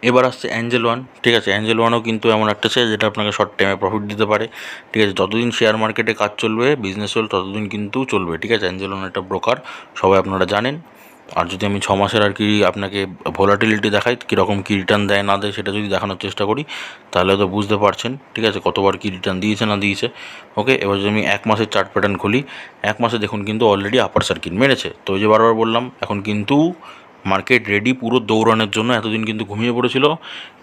এবার আসছে অ্যাঞ্জেল ওয়ান, ঠিক আছে। অ্যাঞ্জেল ওয়ানও কিন্তু এমন একটা শেয়ার যেটা আপনাকে শর্ট টাইমে প্রফিট দিতে পারে, ঠিক আছে। যতদিন শেয়ার মার্কেটে কাজ চলবে, বিজনেস চলবে, ততদিন কিন্তু চলবে, ঠিক আছে। অ্যাঞ্জেল ওয়ান একটা ব্রোকার, সবাই আপনারা জানেন। আর যদি আমি 6 মাসের আর কি আপনাকে ভোলাটিলিটি দেখাই, কীরকম কী রিটার্ন দেয় না দেয়, সেটা যদি দেখানোর চেষ্টা করি, তাহলে তো বুঝতে পারছেন, ঠিক আছে, কতবার কী রিটার্ন দিয়েছে না দিয়েছে, ওকে। এবার যদি আমি 1 মাসের চার্ট প্যাটার্ন খুলি, 1 মাসে দেখুন কিন্তু অলরেডি আপার সার্কিট মেরেছে। তো ওই যে বারবার বললাম, এখন কিন্তু মার্কেট রেডি পুরো দৌড়ানোর জন্য। এতদিন কিন্তু ঘুমিয়ে পড়েছিল,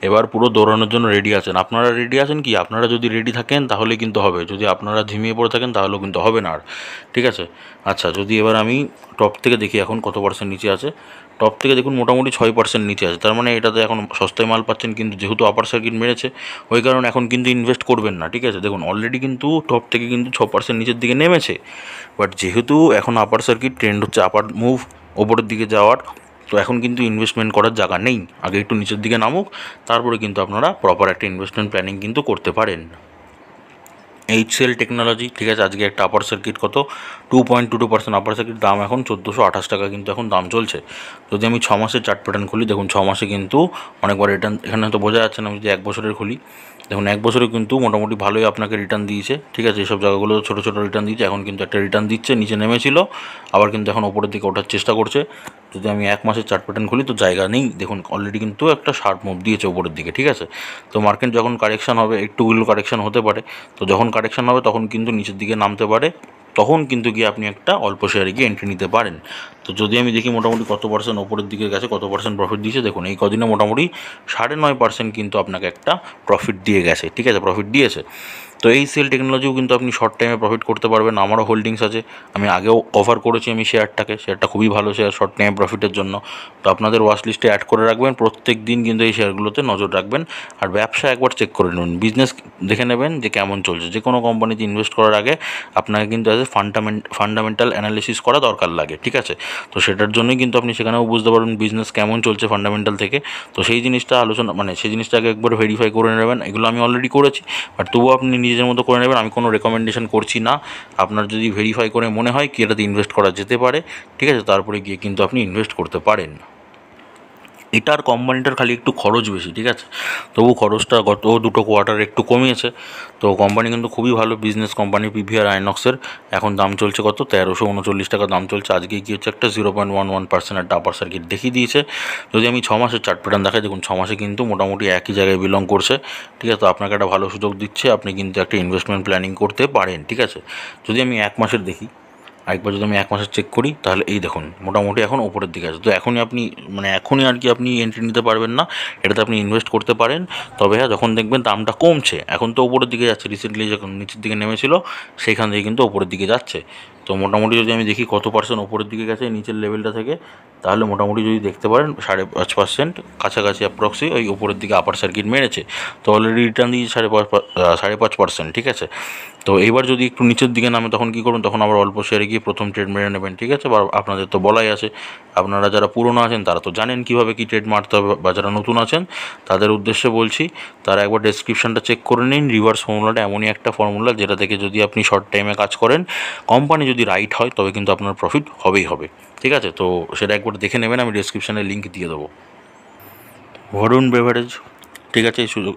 এবার পুরো দৌড়ানোর জন্য রেডি আছেন। আপনারা রেডি আছেন কি? আপনারা যদি রেডি থাকেন তাহলে কিন্তু হবে, যদি আপনারা ঝিমিয়ে পড়ে থাকেন তাহলেও কিন্তু হবে না আর, ঠিক আছে। আচ্ছা যদি এবার আমি টপ থেকে দেখি এখন কত পার্সেন্ট নিচে আছে, টপ থেকে দেখুন মোটামুটি 6% নিচে আছে। তার মানে এটাতে এখন সস্তায় মাল পাচ্ছেন, কিন্তু যেহেতু আপার সার্কিট মেরেছে ওই কারণে এখন কিন্তু ইনভেস্ট করবেন না, ঠিক আছে। দেখুন অলরেডি কিন্তু টপ থেকে কিন্তু 6% নিচের দিকে নেমেছে, বাট যেহেতু এখন আপার সার্কিট ট্রেন্ড হচ্ছে আপার মুভ ওপরের দিকে যাওয়ার, তো এখন কিন্তু ইনভেস্টমেন্ট করার জায়গা নেই। আগে একটু নিচের দিকে নামুক, তারপরে কিন্তু আপনারা প্রপার একটা ইনভেস্টমেন্ট প্ল্যানিং কিন্তু করতে পারেন। HCL টেকনোলজি, ঠিক আছে, আজকে একটা আপার সার্কিট কত 2.22% আপার সার্কিট, দাম এখন 1428 টাকা কিন্তু এখন দাম চলছে। যদি আমি 6 মাসের চার্ট প্যাটার্ন খুলি, দেখুন 6 মাসে কিন্তু অনেকবার রিটার্ন, এখানে হয়তো বোঝা যাচ্ছে না, আমি যদি 1 বছরের খুলি, দেখুন 1 বছরে কিন্তু মোটামুটি ভালোই আপনাকে রিটার্ন দিয়েছে, ঠিক আছে। এইসব জায়গাগুলো ছোটো ছোটো রিটার্ন দিয়েছে, এখন কিন্তু একটা রিটার্ন দিচ্ছে, নিচে নেমেছিল আবার কিন্তু এখন ওপরের দিকে ওঠার চেষ্টা করছে। যদি আমি 1 মাসের চার্ট প্যাটার্ন খুলি তো জায়গা নেই, দেখুন অলরেডি কিন্তু একটা শার্প মুভ দিয়েছে ওপরের দিকে, ঠিক আছে। তো মার্কেট যখন কারেকশান হবে, একটুগুলো কারেকশান হতে পারে, তো যখন কারেকশান হবে তখন কিন্তু নিচের দিকে নামতে পারে, তখন কিন্তু গিয়ে আপনি একটা অল্প শেয়ারে গিয়ে এন্ট্রি নিতে পারেন। তো যদি আমি দেখি মোটামুটি কত পার্সেন্ট ওপরের দিকে গেছে, কত পার্সেন্ট প্রফিট দিয়েছে, দেখুন এই কদিনে মোটামুটি 9.5% কিন্তু আপনাকে একটা প্রফিট দিয়ে গেছে, ঠিক আছে, প্রফিট দিয়েছে। তো HCL টেকনোলজিও কিন্তু আপনি শর্ট টাইমে প্রফিট করতে পারবেন। আমারও হোল্ডিংস আছে, আমি আগেও অফার করেছি আমি শেয়ারটা খুবই ভালো শেয়ার শর্ট টাইমে প্রফিটের জন্য। তো আপনাদের ওয়াচ লিস্টে অ্যাড করে রাখবেন, প্রত্যেক দিন কিন্তু এই শেয়ারগুলোতে নজর রাখবেন। আর ব্যবসা একবার চেক করে নেবেন, বিজনেস দেখে নেবেন যে কেমন চলছে। যে কোনো কোম্পানিতে ইনভেস্ট করার আগে আপনাকে কিন্তু অ্যাজ এ ফান্ডামেন্টাল অ্যানালিসিস করা দরকার লাগে, ঠিক আছে। তো সেটার জন্যই কিন্তু আপনি সেখানেও বুঝতে পারবেন বিজনেস কেমন চলছে ফান্ডামেন্টাল থেকে। তো সেই জিনিসটা আলোচনা, মানে সেই জিনিসটাকে একবার ভেরিফাই করে নেবেন। এগুলো আমি অলরেডি করেছি, বাট তবুও আপনি নিজের মতো করে নেবেন। আমি কোনো রেকমেন্ডেশন করছি না, আপনার যদি ভেরিফাই করে মনে হয় কি এটাতে ইনভেস্ট করা যেতে পারে, ঠিক আছে, তারপরে গিয়ে কিন্তু আপনি ইনভেস্ট করতে পারেন। এটার কোম্পানিটার খালি একটু খরচ বেশি, ঠিক আছে, তবু খরচটা গত 2 কোয়ার্টারে একটু কমিয়েছে। তো কোম্পানি কিন্তু খুবই ভালো বিজনেস কোম্পানি। PVR আইনক্সের এখন দাম চলছে কত 1339 টাকা দাম চলছে। আজকে কি হচ্ছে একটা 0.11% একটা আপার সার্কিট দেখিয়ে দিয়েছে। যদি আমি 6 মাসের চার্ট প্যাটার্ন দেখাই, দেখুন 6 মাসে কিন্তু মোটামুটি একই জায়গায় বিলং করছে, ঠিক আছে। তো আপনাকে একটা ভালো সুযোগ দিচ্ছে, আপনি কিন্তু একটা ইনভেস্টমেন্ট প্ল্যানিং করতে পারেন, ঠিক আছে। যদি আমি 1 মাসের দেখি, আরেকবার যদি আমি 1 মাসের চেক করি, তাহলে এই দেখুন মোটামুটি এখন ওপরের দিকে আছে। তো এখনই আপনি, মানে এখনই আর কি আপনি এন্ট্রি নিতে পারবেন না, এটাতে আপনি ইনভেস্ট করতে পারেন। তবে হ্যাঁ, যখন দেখবেন দামটা কমছে, এখন তো ওপরের দিকে যাচ্ছে, রিসেন্টলি যখন নিচের দিকে নেমেছিল সেইখান থেকে কিন্তু ওপরের দিকে যাচ্ছে। তো মোটামুটি যদি আমি দেখি কত পার্সেন্ট ওপরের দিকে গেছে নিচের লেভেলটা থেকে, তাহলে মোটামুটি যদি দেখতে পারেন 5.5% কাছাকাছি অ্যাপ্রক্সি ওই ওপরের দিকে আপার সার্কিট মেরেছে। তো অলরেডি রিটার্ন দিয়েছে 5.5%, ঠিক আছে। তো এইবার যদি একটু নিচের দিকে নামে তখন কী করুন, তখন আবার অল্প শেয়ারে গিয়ে প্রথম ট্রেড মেরে নেবেন, ঠিক আছে। বা আপনাদের তো বলাই আছে, আপনারা যারা পুরনো আছেন তারা তো জানেন কীভাবে কী ট্রেড মারতে হবে, বা যারা নতুন আছেন তাদের উদ্দেশ্যে বলছি, তারা একবার ডেসক্রিপশনটা চেক করে নিন। রিভার্স ফর্মুলাটা এমনই একটা ফর্মুলা যেটা থেকে যদি আপনি শর্ট টাইমে কাজ করেন, কোম্পানি যদি রাইট হয় তবে কিন্তু আপনার প্রফিট হবেই হবে, ঠিক আছে। তো সেটা একবার দেখে নেবেন, আমি ডেসক্রিপশানে লিঙ্ক দিয়ে দেবো। বরুণ বেভারেজ, ঠিক আছে, এই সুযোগ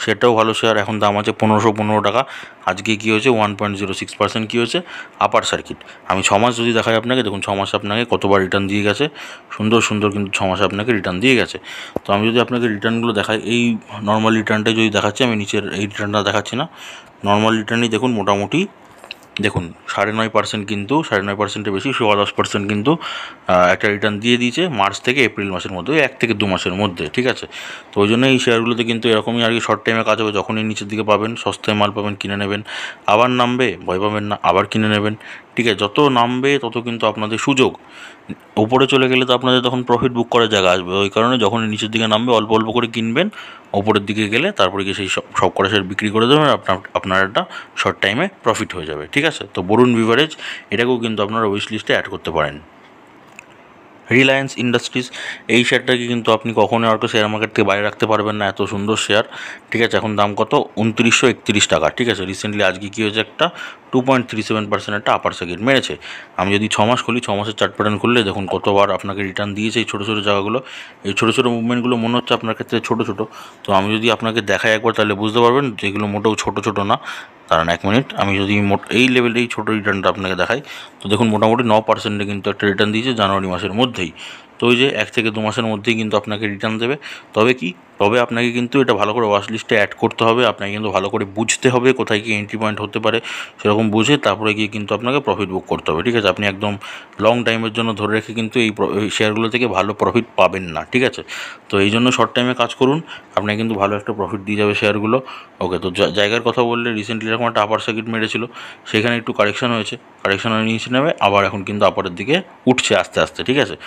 সেটাও ভালো শেয়ার, এখন দাম আছে 1515 টাকা। আজকে কী হয়েছে 1.06% কী হয়েছে আপার সার্কিট। আমি 6 মাস যদি দেখাই আপনাকে, দেখুন 6 মাসে আপনাকে কতবার রিটার্ন দিয়ে গেছে, সুন্দর সুন্দর কিন্তু 6 মাসে আপনাকে রিটার্ন দিয়ে গেছে। তো আমি যদি আপনাকে রিটার্নগুলো দেখাই, এই নর্মাল রিটার্নটাই যদি দেখাচ্ছি, আমি নিচের এই রিটার্নটা দেখাচ্ছি না, নর্মাল রিটার্নই দেখুন মোটামুটি দেখুন 9.5% কিন্তু 9.5%-এর বেশি 10% কিন্তু একটা রিটার্ন দিয়ে দিয়েছে মার্চ থেকে এপ্রিল মাসের মধ্যে, 1 থেকে 2 মাসের মধ্যে, ঠিক আছে। তো ওই জন্য এই শেয়ারগুলোতে কিন্তু এরকমই আর কি শর্ট টাইমে কাজ হবে। যখনই নিচের দিকে পাবেন, সস্তায় মাল পাবেন, কিনে নেবেন, আবার নামবে ভয় পাবেন না, আবার কিনে নেবেন, ঠিক আছে। যত নামবে তত কিন্তু আপনাদের সুযোগ, ওপরে চলে গেলে তো আপনাদের তখন প্রফিট বুক করার জায়গা আসবে। ওই কারণে যখন নিচের দিকে নামবে অল্প অল্প করে কিনবেন, ওপরের দিকে গেলে তারপরে গিয়ে সেই সব কটা শেয়ার বিক্রি করে দেবেন, আপনার একটা শর্ট টাইমে প্রফিট হয়ে যাবে, ঠিক আছে। তো বরুণ বেভারেজ এটাকেও কিন্তু আপনারা উইশ লিস্টে অ্যাড করতে পারেন। রিলায়েন্স ইন্ডাস্ট্রিজ, এই শেয়ারটাকে কিন্তু আপনি কখনোই আর শেয়ার মার্কেট থেকে বাইরে রাখতে পারবেন না, এত সুন্দর শেয়ার, ঠিক আছে। এখন দাম কত 2931 টাকা, ঠিক আছে। রিসেন্টলি আজকে কী হয়েছে একটা 2.37% একটা আপার সার্কিট মেরেছে। আমি যদি 6 মাস খুলি, 6 মাসের চার্ট প্যাটার্ন খুললে দেখুন কতবার আপনাকে রিটার্ন দিয়েছে এই ছোটো ছোটো জায়গাগুলো। এই ছোটো ছোটো মুভমেন্টগুলো মনে হচ্ছে আপনার ক্ষেত্রে ছোটো ছোটো, তো আমি যদি আপনাকে দেখাই একবার তাহলে বুঝতে পারবেন যেগুলো মোটেও ছোটো ছোটো না। কারণ 1 মিনিট, আমি যদি এই লেভেলে এই ছোটো রিটার্নটা আপনাকে দেখাই, তো দেখুন মোটামুটি 9%-এ কিন্তু একটা রিটার্ন দিয়েছে জানুয়ারি মাসের মধ্যেই। তো ওই যে 1 থেকে 2 মাসের মধ্যেই কিন্তু আপনাকে রিটার্ন দেবে। তবে আপনাকে কিন্তু এটা ভালো করে ওয়াচ লিস্টে অ্যাড করতে হবে, আপনাকে কিন্তু ভালো করে বুঝতে হবে কোথায় কি এন্ট্রি পয়েন্ট হতে পারে, সেরকম বুঝে তারপরে গিয়ে কিন্তু আপনাকে প্রফিট বুক করতে হবে, ঠিক আছে। আপনি একদম লং টাইমের জন্য ধরে রেখে কিন্তু এই শেয়ারগুলো থেকে ভালো প্রফিট পাবেন না, ঠিক আছে। তো এই জন্য শর্ট টাইমে কাজ করুন, আপনাকে কিন্তু ভালো একটা প্রফিট দিয়ে যাবে শেয়ারগুলো। ওকে, তো জায়গার কথা বললে রিসেন্টলি এরকম একটা আপার সার্কিট মেরেছিল, সেখানে একটু কারেকশন হয়েছে, কারেকশন হয়ে নিচে নেবে, আবার এখন কিন্তু আপারের দিকে উঠছে আস্তে আস্তে, ঠিক আছে।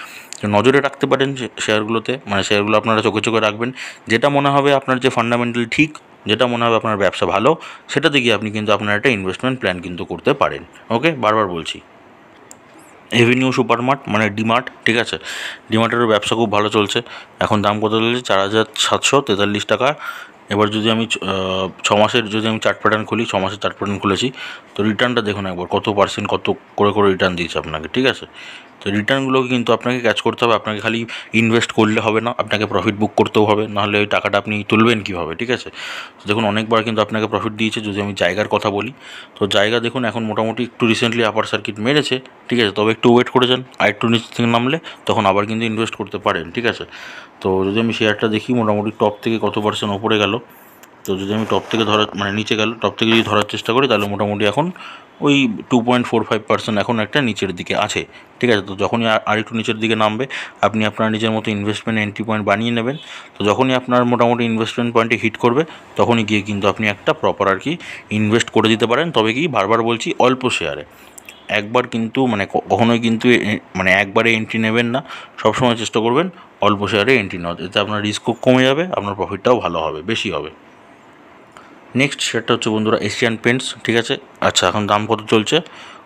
তো নজরে রাখতে পারেন শেয়ারগুলোতে, মানে শেয়ারগুলো আপনারা চোখে চোখে রাখবেন, যেটা মনে হবে আপনার যে ফান্ডামেন্টাল ঠিক, যেটা মনে হবে আপনার ব্যবসা ভালো, সেটাতে গিয়ে আপনি কিন্তু আপনার একটা ইনভেস্টমেন্ট প্ল্যান কিন্তু করতে পারেন। ওকে, বারবার বলছি। এভিনিউ সুপারমার্ট মানে ডিমার্ট, ঠিক আছে, ডিমার্টেরও ব্যবসা খুব ভালো চলছে। এখন দাম কত চলছে 4743 টাকা, এবার যদি আমি 6 মাসের যদি আমি চার্ট প্যাটার্ন খুলি, 6 মাসের চার্ট প্যাটার্ন খুলেছি, তো রিটার্নটা দেখুন একবার কত পার্সেন্ট কত করে রিটার্ন দিয়েছে আপনাকে, ঠিক আছে। তো রিটার্নগুলোকে কিন্তু আপনাকে ক্যাচ করতে হবে, আপনাকে খালি ইনভেস্ট করলে হবে না, আপনাকে প্রফিট বুক করতেও হবে, নাহলে ওই টাকাটা আপনি তুলবেন কীভাবে, ঠিক আছে। তো দেখুন অনেকবার কিন্তু আপনাকে প্রফিট দিয়েছে। যদি আমি জায়গার কথা বলি, তো জায়গা দেখুন এখন মোটামুটি একটু রিসেন্টলি আপার সার্কিট মেরেছে, ঠিক আছে, তবে একটু ওয়েট করে যান, আর একটু নিচ থেকে নামলে তখন আবার কিন্তু ইনভেস্ট করতে পারেন, ঠিক আছে। তো যদি আমি শেয়ারটা দেখি মোটামুটি টপ থেকে কত পার্সেন্ট ওপরে গেল, তো যদি আমি টপ থেকে ধরার মানে নিচে গেল, টপ থেকে যদি ধরার চেষ্টা করি তাহলে মোটামুটি এখন ওই 2.45% এখন একটা নিচের দিকে আছে, ঠিক আছে। তো যখনই আর একটু নিচের দিকে নামবে, আপনি আপনার নিজের মতো ইনভেস্টমেন্ট এন্ট্রি পয়েন্ট বানিয়ে নেবেন। তো যখনই আপনার মোটামুটি ইনভেস্টমেন্ট পয়েন্টে হিট করবে, তখনই গিয়ে কিন্তু আপনি একটা প্রপার আর কি ইনভেস্ট করে দিতে পারেন। তবে কি বারবার বলছি, অল্প শেয়ারে একবার কিন্তু মানে কখনোই কিন্তু মানে একবারে এন্ট্রি নেবেন না, সবসময় চেষ্টা করবেন অল্প শেয়ারে এন্ট্রি নেওয়া, এতে আপনার রিস্কও কমে যাবে, আপনার প্রফিটটাও ভালো হবে, বেশি হবে। নেক্সট শেয়ারটা হচ্ছে বন্ধুরা এশিয়ান পেন্টস, ঠিক আছে। আচ্ছা, এখন দাম কত চলছে?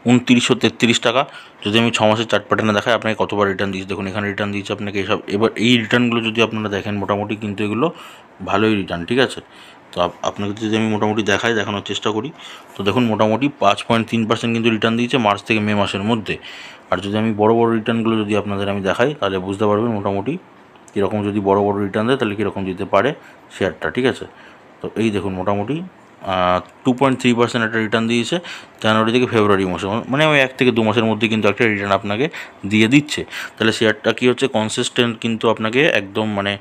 2933 টাকা। যদি আমি 6 মাসের চার্ট প্যাটার্নে দেখাই আপনাকে কতবার রিটার্ন দিয়েছে, দেখুন এখানে রিটার্ন দিয়েছে আপনাকে এসব। এবার এই রিটার্নগুলো যদি আপনারা দেখেন, মোটামুটি কিন্তু এগুলো ভালোই রিটার্ন, ঠিক আছে। তো আপনাকে যদি আমি মোটামুটি দেখানোর চেষ্টা করি, তো দেখুন মোটামুটি 5.3% কিন্তু রিটার্ন দিয়েছে মার্চ থেকে মে মাসের মধ্যে। আর যদি আমি বড় রিটার্নগুলো যদি আপনাদের আমি দেখাই, তাহলে বুঝতে পারবেন মোটামুটি কীরকম যদি বড় রিটার্ন দেয় তাহলে কীরকম দিতে পারে শেয়ারটা, ঠিক আছে। তো এই দেখুন মোটামুটি 2.3% একটা রিটার্ন দিয়েছে জানুয়ারি থেকে ফেব্রুয়ারি মাসে, মানে ওই 1 থেকে 2 মাসের মধ্যে কিন্তু একটা রিটার্ন আপনাকে দিয়ে দিচ্ছে। তাহলে শেয়ারটা কী হচ্ছে, কনসিস্টেন্ট কিন্তু আপনাকে একদম মানে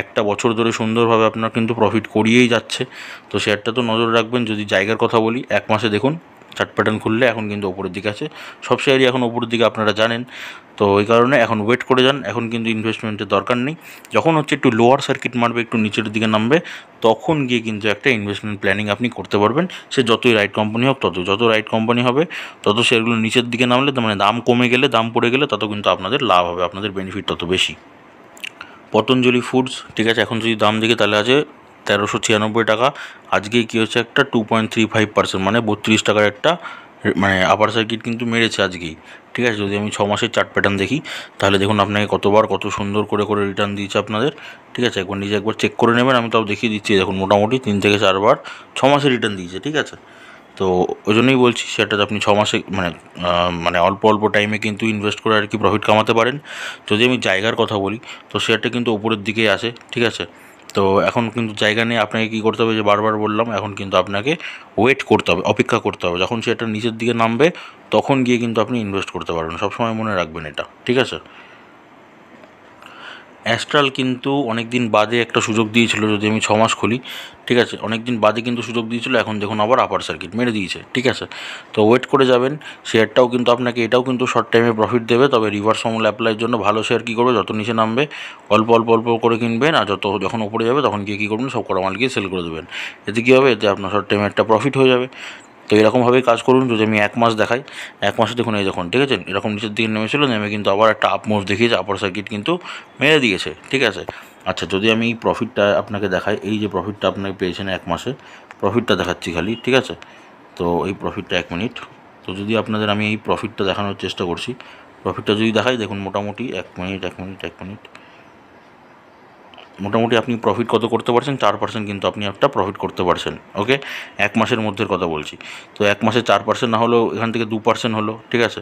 একটা বছর ধরে সুন্দরভাবে আপনার কিন্তু প্রফিট করিয়েই যাচ্ছে। তো শেয়ারটা তো নজর রাখবেন। যদি জায়গার কথা বলি, 1 মাসে দেখুন চার্ট প্যাটার্ন খুললে এখন কিন্তু ওপরের দিকে আছে, সব শেয়ারই এখন ওপরের দিকে আপনারা জানেন। তো ওই কারণে এখন ওয়েট করে যান, এখন কিন্তু ইনভেস্টমেন্টের দরকার নেই। যখন হচ্ছে একটু লোয়ার সার্কিট মারবে, একটু নিচের দিকে নামবে, তখন গিয়ে কিন্তু একটা ইনভেস্টমেন্ট প্ল্যানিং আপনি করতে পারবেন। সে যতই রাইট কোম্পানি হোক, যত রাইট কোম্পানি হবে তত শেয়ারগুলো নিচের দিকে নামলে, মানে দাম কমে গেলে, দাম পড়ে গেলে, তত কিন্তু আপনাদের লাভ হবে, আপনাদের বেনিফিট তত বেশি। পতঞ্জলি ফুডস, ঠিক আছে, এখন যদি দাম দেখি তাহলে আছে 1396 টাকা। আজকে কী হচ্ছে, একটা 2.35%, মানে 32 টাকার একটা মানে আপার সার্কিট কিন্তু মেরেছে আজকেই, ঠিক আছে। যদি আমি 6 মাসের চার্ট প্যাটার্ন দেখি, তাহলে দেখুন আপনাকে কত সুন্দর করে রিটার্ন দিয়েছে আপনাদের, ঠিক আছে। একবার চেক করে নেবেন, আমি তাও দেখিয়ে দিচ্ছি। দেখুন মোটামুটি 3 থেকে 4 বার 6 মাসে রিটার্ন দিয়েছে, ঠিক আছে। তো ওই জন্যই বলছি শেয়ারটাতে আপনি 6 মাসে মানে অল্প টাইমে কিন্তু ইনভেস্ট করে আর কি প্রফিট কামাতে পারেন। যদি আমি জায়গার কথা বলি, তো শেয়ারটা কিন্তু ওপরের দিকেই আসে, ঠিক আছে। তো এখন কিন্তু জায়গা নিয়ে আপনাকে কী করতে হবে, যে বারবার বললাম, এখন কিন্তু আপনাকে ওয়েট করতে হবে, অপেক্ষা করতে হবে। যখন শেয়ারটা নিচের দিকে নামবে, তখন গিয়ে কিন্তু আপনি ইনভেস্ট করতে পারবেন, সবসময় মনে রাখবেন এটা, ঠিক আছে। অ্যাস্ট্রাল কিন্তু অনেক দিন বাদে একটা সুযোগ দিয়েছিল, যদি আমি 6 মাস খুলি, ঠিক আছে, অনেক দিন বাদে কিন্তু সুযোগ দিয়েছিল। এখন দেখুন আবার আপার সার্কিট মেরে দিয়েছে, ঠিক আছে। তো ওয়েট করে যাবেন, শেয়ারটাও কিন্তু আপনাকে এটাও কিন্তু শর্ট টাইমে প্রফিট দেবে। তবে রিভার্স ফর্মুলা অ্যাপ্লাইয়ের জন্য ভালো শেয়ার কী করবে, যত নিচে নামবে অল্প করে কিনবেন, আর যখন উপরে যাবে তখন গিয়ে কী করবেন, সব কটা মাল গিয়ে সেল করে দেবেন। এতে কী হবে, এতে আপনার শর্ট টাইমে একটা প্রফিট হয়ে যাবে। তো এরকমভাবেই কাজ করুন। যদি আমি 1 মাস দেখাই, 1 মাসে দেখুন এই দেখুন, ঠিক আছে, এরকম নিচের দিকে নেমেছিল, নেমে কিন্তু আবার একটা আপ মুভ দেখিয়েছে, আপার সার্কিট কিন্তু মেরে দিয়েছে, ঠিক আছে। আচ্ছা, যদি আমি এই প্রফিটটা আপনাকে দেখাই, এই যে প্রফিটটা আপনাকে পেয়েছেন 1 মাসে, প্রফিটটা দেখাচ্ছি খালি, ঠিক আছে। তো এই প্রফিটটা 1 মিনিট। তো যদি আপনাদের আমি এই প্রফিটটা দেখানোর চেষ্টা করছি, প্রফিটটা যদি দেখাই, দেখুন মোটামুটি 1 মিনিট, মোটামুটি আপনি প্রফিট কত করতে পারছেন, 4% কিন্তু আপনি একটা প্রফিট করতে পারছেন, ওকে। 1 মাসের মধ্যের কথা বলছি। তো 1 মাসে 4% না হলেও এখান থেকে 2% হলো, ঠিক আছে।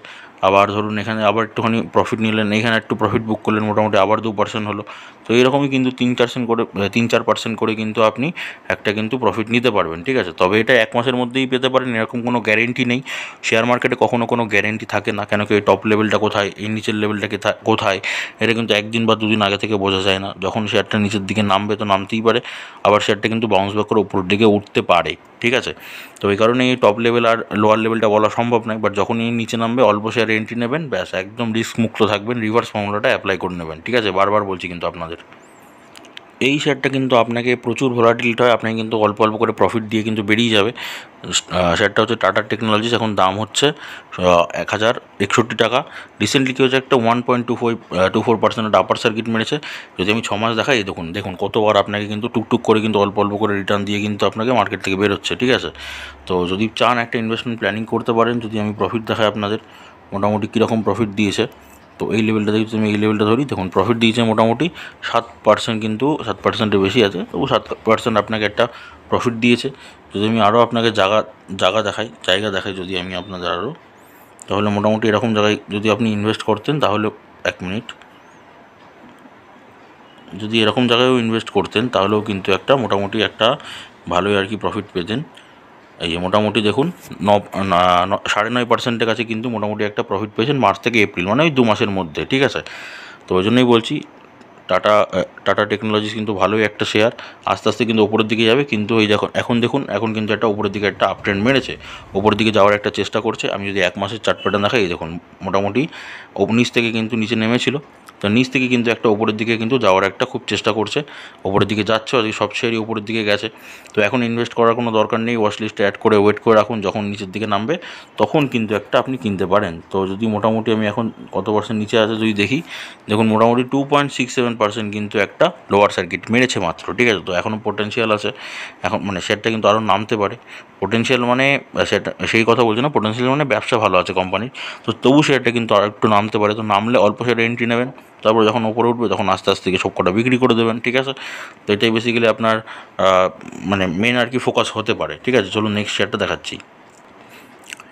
আবার ধরুন এখানে আবার একটুখানি প্রফিট নিলেন, এখানে একটু প্রফিট বুক করলেন, মোটামুটি আবার 2% হলো। তো এইরকমই কিন্তু 3-4% করে কিন্তু আপনি একটা কিন্তু প্রফিট নিতে পারবেন, ঠিক আছে। তবে এটা 1 মাসের মধ্যেই পেতে পারেন, এরকম কোনো গ্যারেন্টি নেই। শেয়ার মার্কেটে কখনো কোনো গ্যারেন্টি থাকে না, কেন কি এই টপ লেভেলটা কোথায়, এই নিচের লেভেলটা কোথায়, এটা কিন্তু 1 দিন বা 2 দিন আগে থেকে বোঝা যায় না। যখন শেয়ারটা নিচের দিকে নামবে তো নামতেই পারে, আবার শেয়ারটা কিন্তু বাউন্স ব্যাক করে উপরের দিকে উঠতে পারে, ঠিক আছে। তো এই কারণে এই টপ লেভেল আর লোয়ার লেভেলটা বলা সম্ভব নয়। বাট যখন এই নিচে নামবে, অল্প শেয়ারে এন্ট্রি নেবেন, ব্যাস একদম রিস্ক মুক্ত থাকবেন, রিভার্স ফর্মুলাটা অ্যাপ্লাই করে নেবেন, ঠিক আছে। বারবার বলছি কিন্তু আপনাদের, এই শেয়ারটা কিন্তু আপনাকে প্রচুর ভোলাটিলিটি হয়, আপনাকে কিন্তু অল্প করে প্রফিট দিয়ে কিন্তু বেরিয়ে যাবে। শেয়ারটা হচ্ছে টাটা টেকনোলজিস, এখন দাম হচ্ছে 1061 টাকা। রিসেন্টলি কী হচ্ছে, একটা 1.24% আপার সার্কিট মেরেছে। যদি আমি 6 মাস দেখাই, দেখুন কতবার আপনাকে কিন্তু টুকটুক করে কিন্তু অল্প করে রিটার্ন দিয়ে কিন্তু আপনাকে মার্কেট থেকে বেরোচ্ছে, ঠিক আছে। তো যদি চান একটা ইনভেস্টমেন্ট প্ল্যানিং করতে পারেন, যদি আমি প্রফিট দেখাই আপনাদের, মোটামুটি কীরকম প্রফিট দিয়েছে, তো এই লেভেলটা যদি আমি এই লেভেলটা ধরি, দেখুন প্রফিট দিয়েছে মোটামুটি 7%, কিন্তু 7%-এর বেশি আছে, তবু 7% আপনাকে একটা প্রফিট দিয়েছে। যদি আমি আরও আপনাকে জায়গা দেখাই যদি আমি আপনাদের আরও, তাহলে মোটামুটি এরকম জায়গায় যদি আপনি ইনভেস্ট করতেন, তাহলে 1 মিনিট, যদি এরকম জায়গায়ও ইনভেস্ট করতেন তাহলেও কিন্তু একটা মোটামুটি একটা ভালোই আর কি প্রফিট পেতেন। এই যে মোটামুটি দেখুন 9.5%-এর কাছে কিন্তু মোটামুটি একটা প্রফিট পেয়েছেন মার্চ থেকে এপ্রিল, মানে ওই 2 মাসের মধ্যে, ঠিক আছে। তো ওই জন্যই বলছি টাটা টেকনোলজিস কিন্তু ভালোই একটা শেয়ার, আস্তে আস্তে কিন্তু ওপরের দিকে যাবে। কিন্তু এই এখন কিন্তু একটা উপরের দিকে একটা আপ ট্রেন্ড মেরেছে, ওপরের দিকে যাওয়ার একটা চেষ্টা করছে। আমি যদি 1 মাসের চার্ট প্যাটার্ন দেখাই, এই দেখুন মোটামুটি নিচ থেকে কিন্তু নিচে নেমেছিল, তো নিচ থেকে কিন্তু একটা ওপরের দিকে কিন্তু যাওয়ার একটা খুব চেষ্টা করছে, ওপরের দিকে যাচ্ছে, আজকে সব শেয়ারই ওপরের দিকে গেছে। তো এখন ইনভেস্ট করার কোনো দরকার নেই, ওয়াচ লিস্টে অ্যাড করে ওয়েট করে রাখুন, যখন নিচের দিকে নামবে তখন কিন্তু একটা আপনি কিনতে পারেন। তো যদি মোটামুটি আমি এখন কত পার্সেন্ট নিচে আছে যদি দেখি, দেখুন মোটামুটি 2.67% কিন্তু একটা লোয়ার সার্কিট মেরেছে মাত্র, ঠিক আছে। তো এখনও পোটেনশিয়াল আছে, এখন মানে শেয়ারটা কিন্তু আরও নামতে পারে। পোটেনশিয়াল মানে সেটা সেই কথা বলছি না, পোটেনশিয়াল মানে ব্যবসা ভালো আছে কোম্পানির, তো তবু শেয়ারটা কিন্তু আর একটু নামতে পারে। তো নামলে অল্প শেয়ারে এন্ট্রি নেবেন, তারপর যখন ওপরে উঠবে তখন আস্তে আস্তে সব কটা বিক্রি করে দেবেন, ঠিক আছে। তো এটাই বেসিক্যালি আপনার মানে মেন আর কি ফোকাস হতে পারে, ঠিক আছে। চলুন নেক্সট শেয়ারটা দেখাচ্ছি।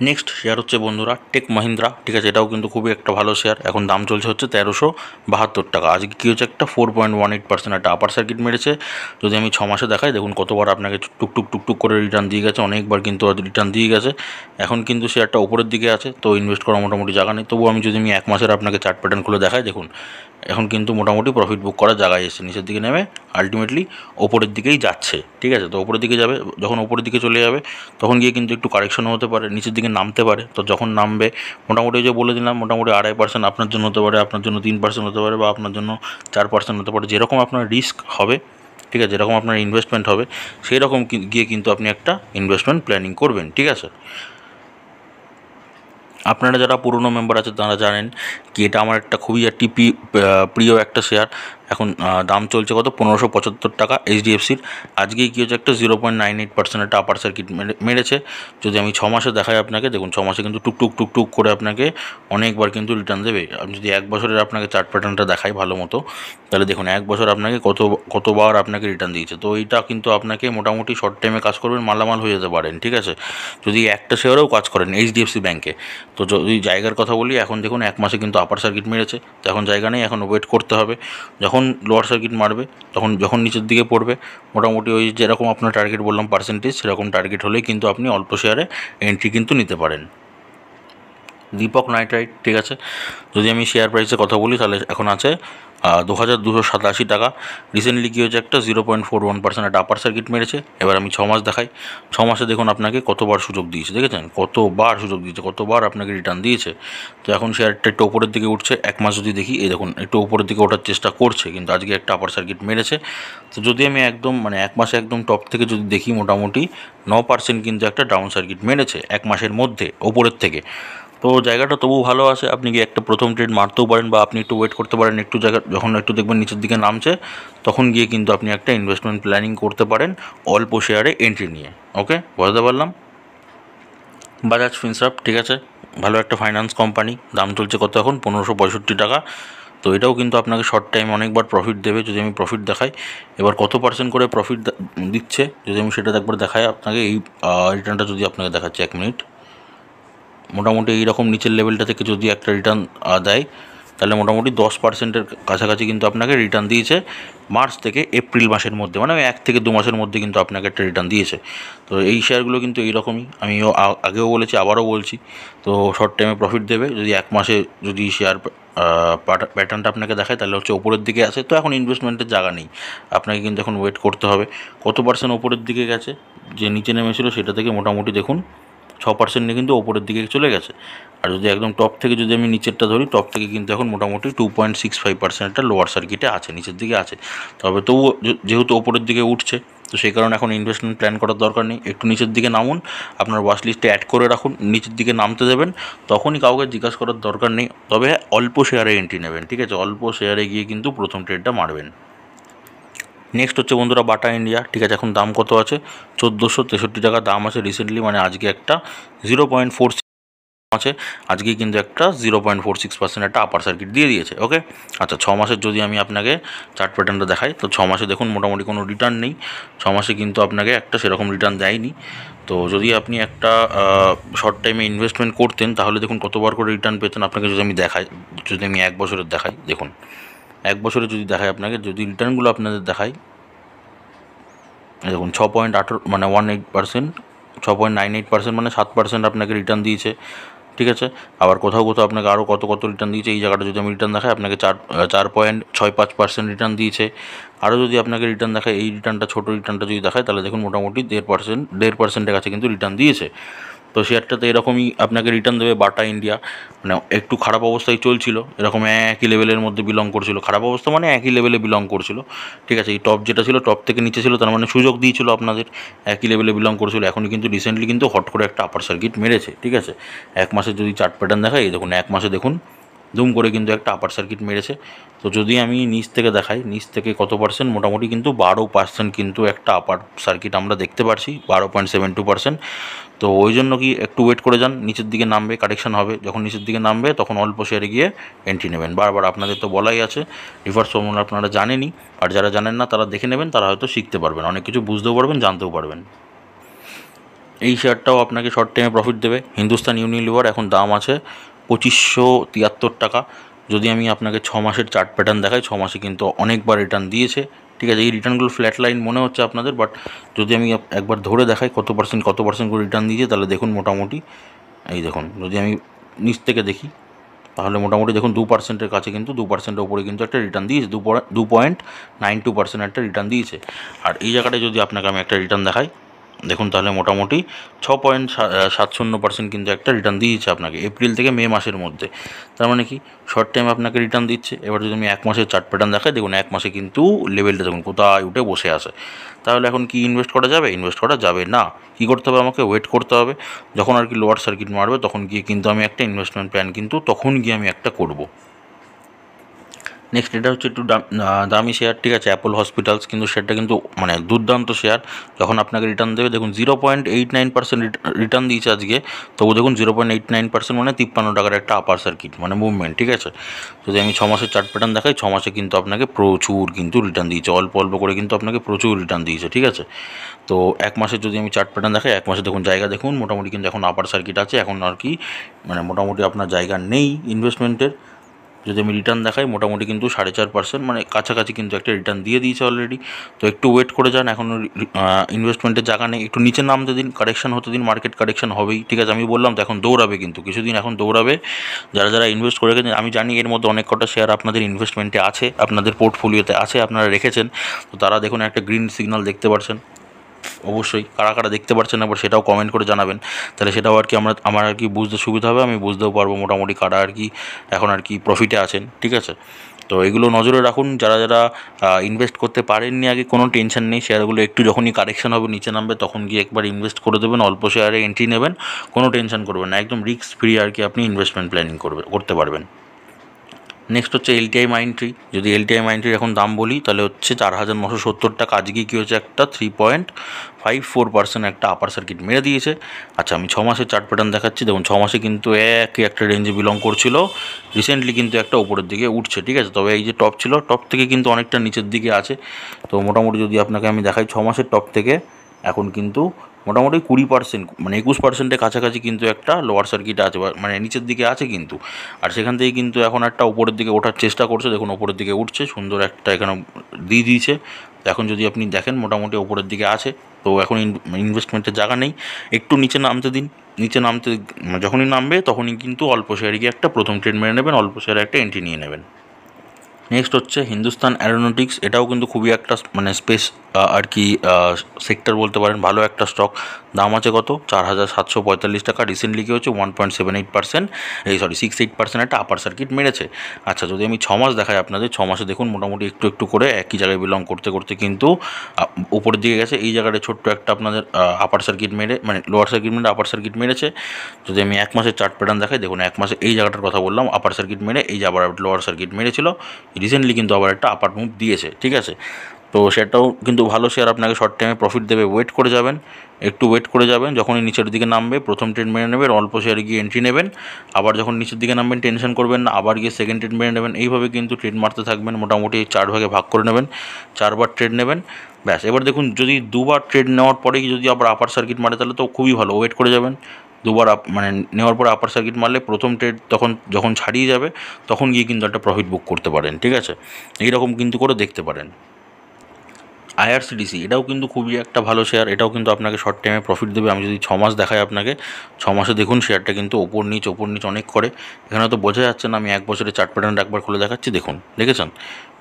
নেক্সট শেয়ার হচ্ছে বন্ধুরা টেক মহিন্দ্রা, ঠিক আছে। এটাও কিন্তু খুবই একটা ভালো শেয়ার, এখন দাম চলছে হচ্ছে 1372 টাকা। আজকে কী হচ্ছে, একটা 4.18% একটা আপার সার্কিট মেরেছে। যদি আমি 6 মাসে দেখাই, দেখুন কতবার আপনাকে টুকটুক করে রিটার্ন দিয়ে গেছে, অনেকবার কিন্তু রিটার্ন দিয়ে গেছে। এখন কিন্তু শেয়ারটা ওপরের দিকে আছে, তো ইনভেস্ট করা মোটামুটি জায়গা নেই। তবু আমি যদি 1 মাসের আপনাকে চার্ট প্যাটার্ন খুলে দেখাই, দেখুন এখন কিন্তু মোটামুটি প্রফিট বুক করার জায়গায় এসেছে, নিচের দিকে নেমে আলটিমেটলি ওপরের দিকেই যাচ্ছে, ঠিক আছে। তো ওপরের দিকে যাবে, যখন ওপরের দিকে চলে যাবে তখন গিয়ে কিন্তু একটু কারেকশনও হতে পারে, নিচের দিকে নামতে পারে। তো যখন নামবে মোটামুটি যে বলে দিলাম, মোটামুটি 2.5% আপনার জন্য হতে পারে, আপনার জন্য 3% হতে পারে, বা আপনার জন্য 4% হতে পারে, যেরকম আপনার রিস্ক হবে, ঠিক আছে, যেরকম আপনার ইনভেস্টমেন্ট হবে সেই রকম গিয়ে কিন্তু আপনি একটা ইনভেস্টমেন্ট প্ল্যানিং করবেন, ঠিক আছে। আপনারা যারা পুরনো মেম্বার আছে তারা জানেন কি এটা আমার একটা খুবই একটি প্রিয় একটা শেয়ার। এখন দাম চলছে কত, 1575 টাকা এইচডিএফসির। আজকেই কী হচ্ছে, একটা 0.98% একটা আপার সার্কিট মেরেছে। যদি আমি 6 মাসে দেখাই আপনাকে, দেখুন 6 মাসে কিন্তু টুকটুক করে আপনাকে অনেকবার কিন্তু রিটার্ন দেবে। আমি যদি 1 বছরের আপনাকে চার্ট প্যাটার্নটা দেখাই ভালো মতো, তাহলে দেখুন 1 বছর আপনাকে কতবার আপনাকে রিটার্ন দিয়েছে। তো এইটা কিন্তু আপনাকে মোটামুটি শর্ট টাইমে কাজ করবেন, মালামাল হয়ে যেতে পারেন, ঠিক আছে, যদি একটা শেয়ারেও কাজ করেন এইচডিএফসি ব্যাঙ্কে। তো যদি জায়গার কথা বলি, এখন দেখুন 1 মাসে কিন্তু আপার সার্কিট মেরেছে, তো এখন জায়গা নেই, এখন ওয়েট করতে হবে। যখন লোয়ার সার্কিট মারবে যখন নিচের দিকে পড়বে, মোটামুটি ওই যেরকম আপনার টার্গেট বললাম পার্সেন্টেজ, সেরকম টার্গেট হলেই কিন্তু আপনি অল্প শেয়ারে এন্ট্রি কিন্তু নিতে পারেন। দীপক নাইট্রাইট, ঠিক আছে। যদি আমি শেয়ার প্রাইসের কথা বলি, তাহলে এখন আছে 2287 টাকা। রিসেন্টলি কী হয়েছে, একটা 0.41% একটা আপার সার্কিট মেরেছে। এবার আমি 6 মাস দেখাই, 6 মাসে দেখুন আপনাকে কতবার সুযোগ দিয়েছে, দেখেছেন কতবার সুযোগ দিয়েছে, কতবার আপনাকে রিটার্ন দিয়েছে। তো এখন শেয়ারটা একটু ওপরের দিকে উঠছে। 1 মাস যদি দেখি, এই দেখুন একটু ওপরের দিকে ওঠার চেষ্টা করছে, কিন্তু আজকে একটা আপার সার্কিট মেরেছে। তো যদি আমি একদম মানে 1 মাসে একদম টপ থেকে যদি দেখি, মোটামুটি 9% কিন্তু একটা ডাউন সার্কিট মেরেছে 1 মাসের মধ্যে ওপরের থেকে। তো জায়গাটা তবু ভালো আছে, আপনি কি একটা প্রথম ট্রেড মারতেও পারেন, বা আপনি একটু ওয়েট করতে পারেন, একটু জায়গা যখন একটু দেখবেন নিচের দিকে নামছে, তখন গিয়ে কিন্তু আপনি একটা ইনভেস্টমেন্ট প্ল্যানিং করতে পারেন অল্প শেয়ারে এন্ট্রি নিয়ে। ওকে, বুঝতে পারলাম। বাজাজ ফিনসার্ভ, ঠিক আছে, ভালো একটা ফাইন্যান্স কোম্পানি, দাম চলছে কত এখন, 1565 টাকা। তো এটাও কিন্তু আপনাকে শর্ট টাইম অনেকবার প্রফিট দেবে। যদি আমি প্রফিট দেখাই, এবার কত পার্সেন্ট করে প্রফিট দিচ্ছে যদি আমি সেটা একবার দেখাই আপনাকে, এই রিটার্নটা যদি আপনাকে দেখাচ্ছি 1 মিনিট, মোটামুটি এইরকম নিচের লেভেলটা থেকে যদি একটা রিটার্ন দেয়, তাহলে মোটামুটি 10%-এর কাছাকাছি কিন্তু আপনাকে রিটার্ন দিয়েছে মার্চ থেকে এপ্রিল মাসের মধ্যে, মানে 1 থেকে 2 মাসের মধ্যে কিন্তু আপনাকে একটা রিটার্ন দিয়েছে। তো এই শেয়ারগুলো কিন্তু এইরকমই, আমিও আগেও বলেছি, আবারও বলছি। তো শর্ট টাইমে প্রফিট দেবে, যদি 1 মাসে যদি শেয়ার প্যাটার্নটা আপনাকে দেখায়, তাহলে হচ্ছে ওপরের দিকে আছে। তো এখন ইনভেস্টমেন্টের জায়গা নেই, আপনাকে কিন্তু এখন ওয়েট করতে হবে। কত পার্সেন্ট ওপরের দিকে গেছে, যে নিচে নেমেছিল সেটা থেকে মোটামুটি দেখুন 6% নিয়ে কিন্তু ওপরের দিকে চলে গেছে। আর যদি একদম টপ থেকে যদি আমি নিচেরটা ধরি, টপ থেকে কিন্তু এখন মোটামুটি 2.65% একটা লোয়ার সার্কিটে আছে, নিচের দিকে আছে। তবে তবুও যেহেতু ওপরের দিকে উঠছে, তো সেই কারণে এখন ইনভেস্টমেন্ট প্ল্যান করার দরকার নেই, একটু নিচের দিকে নামুন, আপনার ওয়াচ লিস্টে অ্যাড করে রাখুন, নিচের দিকে নামতে দেবেন, তখনই কাউকে জিজ্ঞাসা করার দরকার নেই। তবে অল্প শেয়ারে এন্ট্রি নেবেন, ঠিক আছে, অল্প শেয়ারে গিয়ে কিন্তু প্রথম ট্রেডটা মারবেন। নেক্সট হচ্ছে বন্ধুরা বাটা ইন্ডিয়া, ঠিক আছে। এখন দাম কত আছে, 1463 টাকা দাম আছে রিসেন্টলি, মানে আজকে একটা 0.46 আছে, আজকেই কিন্তু একটা 0.46% একটা আপার সার্কিট দিয়ে দিয়েছে। ওকে, আচ্ছা 6 মাসের যদি আমি আপনাকে চার্ট প্যাটার্নটা দেখাই, তো 6 মাসে দেখুন মোটামুটি কোনো রিটার্ন নেই, 6 মাসে কিন্তু আপনাকে একটা সেরকম রিটার্ন দেয়নি। তো যদি আপনি একটা শর্ট টাইমে ইনভেস্টমেন্ট করতেন তাহলে দেখুন কতবার করে রিটার্ন পেতেন। আপনাকে যদি আমি দেখাই, যদি আমি 1 বছরের দেখাই, দেখুন 1 বছরে যদি দেখাই আপনাকে, যদি রিটার্নগুলো আপনাদের দেখাই, দেখুন 6.8 মানে 18%, 6.98% মানে 7% আপনাকে রিটার্ন দিয়েছে। ঠিক আছে, আবার কোথাও কোথাও আপনাকে আরও কত কত রিটার্ন দিয়েছে, এই জায়গাটা যদি আমি রিটার্ন দেখাই আপনাকে 4.65% রিটার্ন দিয়েছে। আরও যদি আপনাকে রিটার্ন দেখায়, এই রিটার্নটা ছোটো রিটার্নটা যদি দেখায় তাহলে দেখুন মোটামুটি 1.5%-1.5%-এর কাছে কিন্তু রিটার্ন দিয়েছে। তো শেয়ারটাতে এরকমই আপনাকে রিটার্ন দেবে। বাটা ইন্ডিয়া মানে একটু খারাপ অবস্থায় চলছিল, এরকম একই লেভেলের মধ্যে বিলং করছিল, খারাপ অবস্থা মানে একই লেভেলে বিলং করছিল। ঠিক আছে, এই টপ যেটা ছিল টপ থেকে নিচে ছিল, তার মানে সুযোগ দিয়েছিল আপনাদের, একই লেভেলে বিলং করছিল। এখনই কিন্তু রিসেন্টলি কিন্তু হট করে একটা আপার সার্কিট মেরেছে। ঠিক আছে, 1 মাসের যদি চার্ট প্যাটার্ন দেখাই, এই দেখুন 1 মাসে দেখুন দুম করে কিন্তু একটা আপার সার্কিট মেরেছে। তো যদি আমি নিচ থেকে দেখাই, নিচ থেকে কত পার্সেন্ট, মোটামুটি কিন্তু 12% কিন্তু একটা আপার সার্কিট আমরা দেখতে পাচ্ছি, 12.72%। তো ওই জন্য কি একটু ওয়েট করে যান, নিচের দিকে নামবে, কারেকশন হবে, যখন নিচের দিকে নামবে তখন অল্প শেয়ারে গিয়ে এন্ট্রি নেবেন। বারবার আপনাদের তো বলাই আছে, রিভার্স ফর্মুলা আপনারা জানেনই, আর যারা জানেন না তারা দেখে নেবেন, তারা হয়তো শিখতে পারবেন, অনেক কিছু বুঝতেও পারবেন, জানতেও পারবেন। এই শেয়ারটাও আপনাকে শর্ট টাইমে প্রফিট দেবে। হিন্দুস্তান ইউনিলিভার এখন দাম আছে 2573 টাকা। যদি আমি আপনাকে 6 মাসের চার্ট প্যাটার্ন দেখাই, 6 মাসে কিন্তু অনেকবার রিটার্ন দিয়েছে। ঠিক আছে, এই রিটার্নগুলো ফ্ল্যাট লাইন মনে হচ্ছে আপনাদের, বাট যদি আমি একবার ধরে দেখাই কত পার্সেন্ট করে রিটার্ন দিয়েছে, তাহলে দেখুন মোটামুটি এই দেখুন, যদি আমি নিচ থেকে দেখি তাহলে মোটামুটি দেখুন 2%-এর কাছে, কিন্তু 2%-এর ওপরে কিন্তু একটা রিটার্ন দিয়েছে, 2.92% একটা রিটার্ন দিয়েছে। আর এই জায়গাটায় যদি আপনাকে আমি একটা রিটার্ন দেখাই, দেখুন তাহলে মোটামুটি 6.70% কিন্তু একটা রিটার্ন দিয়েছে আপনাকে এপ্রিল থেকে মে মাসের মধ্যে। তার মানে কি শর্ট টাইম আপনাকে রিটার্ন দিচ্ছে। এবার যদি আমি 1 মাসের চার্ট প্যাটার্ন দেখাই, দেখুন 1 মাসে কিন্তু লেভেলটা দেখুন কোথায় উঠে বসে আছে। তাহলে এখন কি ইনভেস্ট করা যাবে? ইনভেস্ট করা যাবে না। কী করতে হবে? আমাকে ওয়েট করতে হবে, যখন আর কি লোয়ার সার্কিট মারবে তখন গিয়ে কিন্তু আমি একটা ইনভেস্টমেন্ট প্ল্যান কিন্তু তখন গিয়ে আমি একটা করব। নেক্সট এটা হচ্ছে একটু দামি শেয়ার। ঠিক আছে, অ্যাপোলো হসপিটালস, কিন্তু সেটা কিন্তু মানে দুর্দান্ত শেয়ার। যখন আপনাকে রিটার্ন দেবে দেখুন 0.89% রিটার্ন দিয়েছে আজকে, তবু দেখুন 0.89% মানে 53 টাকার একটা আপার সার্কিট মানে মুভমেন্ট। ঠিক আছে, যদি আমি 6 মাসের চার্ট প্যাটার্ন দেখাই, 6 মাসে কিন্তু আপনাকে প্রচুর কিন্তু রিটার্ন দিয়েছে, অল্প অল্প করে কিন্তু আপনাকে প্রচুর রিটার্ন দিয়েছে। ঠিক আছে, তো 1 মাসের যদি আমি চার্ট প্যাটার্ন দেখাই, 1 মাসে দেখুন জায়গা দেখুন মোটামুটি কিন্তু এখন আপার সার্কিট আছে, এখন আর কি মানে মোটামুটি আপনার জায়গা নেই ইনভেস্টমেন্টের। যদি আমি রিটার্ন দেখাই মোটামুটি কিন্তু 4.5% মানে কাছাকাছি কিন্তু একটা রিটার্ন দিয়ে দিয়েছে অলরেডি। তো একটু ওয়েট করে যান, এখনও ইনভেস্টমেন্টের জায়গা নেই, একটু নিচে নামতে দিন, কারেকশন হতে দিন, মার্কেট কারেকশন হবেই। ঠিক আছে, আমি বললাম তো এখন দৌড়াবে, কিন্তু কিছুদিন এখন দৌড়াবে। যারা যারা ইনভেস্ট করে রেখেছেন, আমি জানি এর মধ্যে অনেক কটা শেয়ার আপনাদের ইনভেস্টমেন্টে আছে, আপনাদের পোর্টফোলিওতে আছে, আপনারা রেখেছেন। তো তারা দেখুন একটা গ্রিন সিগন্যাল দেখতে পাচ্ছেন, অবশ্যই কারা কারা দেখতে পাচ্ছেন আবার সেটাও কমেন্ট করে জানাবেন, তাহলে সেটাও আর কি আমার আর কি বুঝতে সুবিধা হবে, আমি বুঝতেও পারবো মোটামুটি কারা আর কি এখন আর কি প্রফিটে আছেন। ঠিক আছে, তো এগুলো নজরে রাখুন। যারা যারা ইনভেস্ট করতে পারেননি আগে, কোনো টেনশন নেই, শেয়ারগুলো একটু যখনই কারেকশন হবে নিচে নামবে তখন গিয়ে একবার ইনভেস্ট করে দেবেন, অল্প শেয়ারে এন্ট্রি নেবেন, কোনো টেনশন করবেন না, একদম রিস্ক ফ্রি আর কি আপনি ইনভেস্টমেন্ট প্ল্যানিং করতে পারবেন। নেক্সট হচ্ছে এলটিআই মাইন্ডট্রি। যদি এলটিআই মাইন্ডট্রির এখন দাম বলি তাহলে হচ্ছে 4,970 টাকা। আজকে কী হচ্ছে একটা 3.54% একটা আপার সার্কিট মেরে দিয়েছে। আচ্ছা, আমি 6 মাসের চার্ট প্যাটার্ন দেখাচ্ছি, দেখুন 6 মাসে কিন্তু একই একটা রেঞ্জে বিলং করছিল, রিসেন্টলি কিন্তু একটা উপরের দিকে উঠছে। ঠিক আছে, তবে এই যে টপ ছিল, টপ থেকে কিন্তু অনেকটা নিচের দিকে আছে। তো মোটামুটি যদি আপনাকে আমি দেখাই 6 মাসের টপ থেকে এখন কিন্তু মোটামুটি 20% মানে 21%-এর কাছাকাছি কিন্তু একটা লোয়ার সার্কিট আছে, মানে নিচের দিকে আছে কিন্তু। আর সেখান থেকে কিন্তু এখন একটা উপরের দিকে ওঠার চেষ্টা করছে, দেখুন উপরের দিকে উঠছে, সুন্দর একটা এখানে দিয়ে দিয়েছে। এখন যদি আপনি দেখেন মোটামুটি উপরের দিকে আছে, তো এখন ইনভেস্টমেন্টের জায়গা নেই, একটু নিচে নামতে দিন। নিচে নামতে যখনই নামবে তখনই কিন্তু অল্প শেয়ারে গিয়ে একটা প্রথম ট্রেড মেরে নেবেন, অল্প শেয়ারে একটা এন্ট্রি নিয়ে নেবেন। নেক্সট হচ্ছে হিন্দুস্তান অ্যারোনটিক্স। এটাও কিন্তু খুবই একটা মানে স্পেস আর কি সেক্টর বলতে পারেন, ভালো একটা স্টক। দাম আছে কত? 4,745 টাকা। রিসেন্টলি কী হচ্ছে 1.78% 68% একটা আপার সার্কিট মেরেছে। আচ্ছা, যদি আমি 6 মাস দেখাই আপনাদের, 6 মাসে দেখুন মোটামুটি একটু একটু করে একই জায়গায় বিলং করতে করতে কিন্তু উপরের দিকে গেছে। এই জায়গাটা ছোট্ট একটা আপনাদের আপার সার্কিট মেরে মানে লোয়ার সার্কিট মেরে আপার সার্কিট মেরেছে। যদি আমি 1 মাসের চার্ট প্যাটার্ন দেখাই, দেখুন 1 মাসে এই জায়গাটার কথা বললাম, আপার সার্কিট মেরে এই যে আবার লোয়ার সার্কিট মেরেছিল, রিসেন্টলি কিন্তু আবার একটা আপার মুভ দিয়েছে। ঠিক আছে, তো তো সেটাও কিন্তু ভালো শেয়ার, আপনাকে শর্ট টাইমে প্রফিট দেবে। ওয়েট করে যাবেন, একটু ওয়েট করে যাবেন, যখনই নিচের দিকে নামবে প্রথম ট্রেড মেরে নেবেন, অল্প শেয়ারে গিয়ে এন্ট্রি নেবেন, আবার যখন নিচের দিকে নামবেন টেনশন করবেন না, আবার গিয়ে সেকেন্ড ট্রেড মেরে নেবেন। এইভাবে কিন্তু ট্রেড মারতে থাকবেন, মোটামুটি 4 ভাগে ভাগ করে নেবেন, 4বার ট্রেড নেবেন, ব্যাস। এবার দেখুন যদি 2বার ট্রেড নেওয়ার পরেই যদি আবার আপার সার্কিট মারে তাহলে তো খুবই ভালো। ওয়েট করে যাবেন, 2বার মানে নেওয়ার পরে আপার সার্কিট মারলে প্রথম ট্রেড তখন যখন ছাড়িয়ে যাবে তখন গিয়ে কিন্তু একটা প্রফিট বুক করতে পারেন, ঠিক আছে। এইরকম কিন্তু করে দেখতে পারেন। আইআরসিটিসি এটাও কিন্তু খুবই একটা ভালো শেয়ার, এটাও কিন্তু আপনাকে শর্ট টাইমে প্রফিট দেবে। আমি যদি 6 মাস দেখাই আপনাকে, 6 মাসে দেখুন শেয়ারটা কিন্তু ওপর নিচ অনেক করে। এখানে তো বোঝা যাচ্ছে না, আমি 1 বছরে চার্ট প্যাটার্ন একবার খুলে দেখাচ্ছি, দেখুন, দেখেছেন?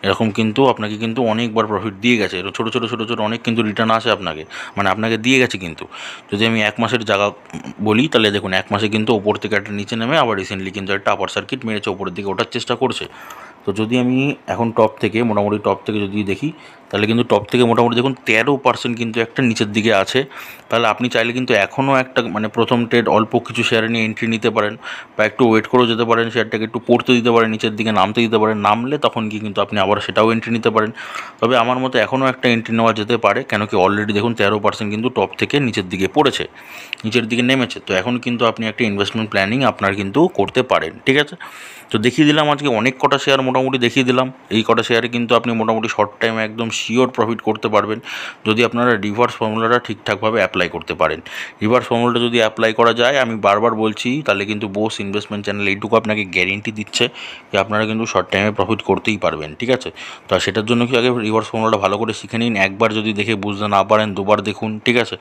এরকম কিন্তু আপনাকে কিন্তু অনেকবার প্রফিট দিয়ে গেছে। ছোটো ছোটো অনেক কিন্তু রিটার্ন আসে আপনাকে, মানে আপনাকে দিয়ে গেছে কিন্তু। যদি আমি 1 মাসের জায়গা বলি তাহলে দেখুন 1 মাসে কিন্তু ওপর থেকে একটা নিচে নেমে আবার রিসেন্টলি কিন্তু একটা আপার সার্কিট মেরেছে, ওপরের দিকে ওঠার চেষ্টা করছে। তো যদি আমি এখন টপ থেকে যদি দেখি তাহলে কিন্তু টপ থেকে মোটামুটি দেখুন 13% কিন্তু একটা নিচের দিকে আছে। তাহলে আপনি চাইলে কিন্তু এখনও একটা মানে প্রথম ট্রেড অল্প কিছু শেয়ারে নিয়ে এন্ট্রি নিতে পারেন, বা একটু ওয়েট করেও যেতে পারেন, শেয়ারটাকে একটু পড়তে দিতে পারেন, নিচের দিকে নামতে দিতে পারেন, নামলে তখন গিয়ে কিন্তু আপনি আবার সেটাও এন্ট্রি নিতে পারেন। তবে আমার মতে এখনও একটা এন্ট্রি নেওয়া যেতে পারে, কেন কি অলরেডি দেখুন 13% কিন্তু টপ থেকে নিচের দিকে পড়েছে, নিচের দিকে নেমেছে। তো এখন কিন্তু আপনি একটা ইনভেস্টমেন্ট প্ল্যানিং আপনার কিন্তু করতে পারেন, ঠিক আছে। তো দেখিয়ে দিলাম আজকে অনেক কটা শেয়ার, মোটামুটি দেখিয়ে দিলাম। এই কটা শেয়ারে কিন্তু আপনি মোটামুটি শর্ট টাইমে একদম শিওর প্রফিট করতে পারবেন, যদি আপনারা রিভার্স ফর্মুলাটা ঠিকঠাকভাবে অ্যাপ্লাই করতে পারেন। রিভার্স ফর্মুলাটা যদি অ্যাপ্লাই করা যায়, আমি বারবার বলছি, তাহলে কিন্তু বোস ইনভেস্টমেন্ট চ্যানেল এইটুকু আপনাকে গ্যারেন্টি দিচ্ছে যে আপনারা কিন্তু শর্ট টাইমে প্রফিট করতেই পারবেন, ঠিক আছে। তো সেটার জন্য কি আগে রিভার্স ফর্মুলাটা ভালো করে শিখে নিন। একবার যদি দেখে বুঝতে না পারেন 2বার দেখুন, ঠিক আছে।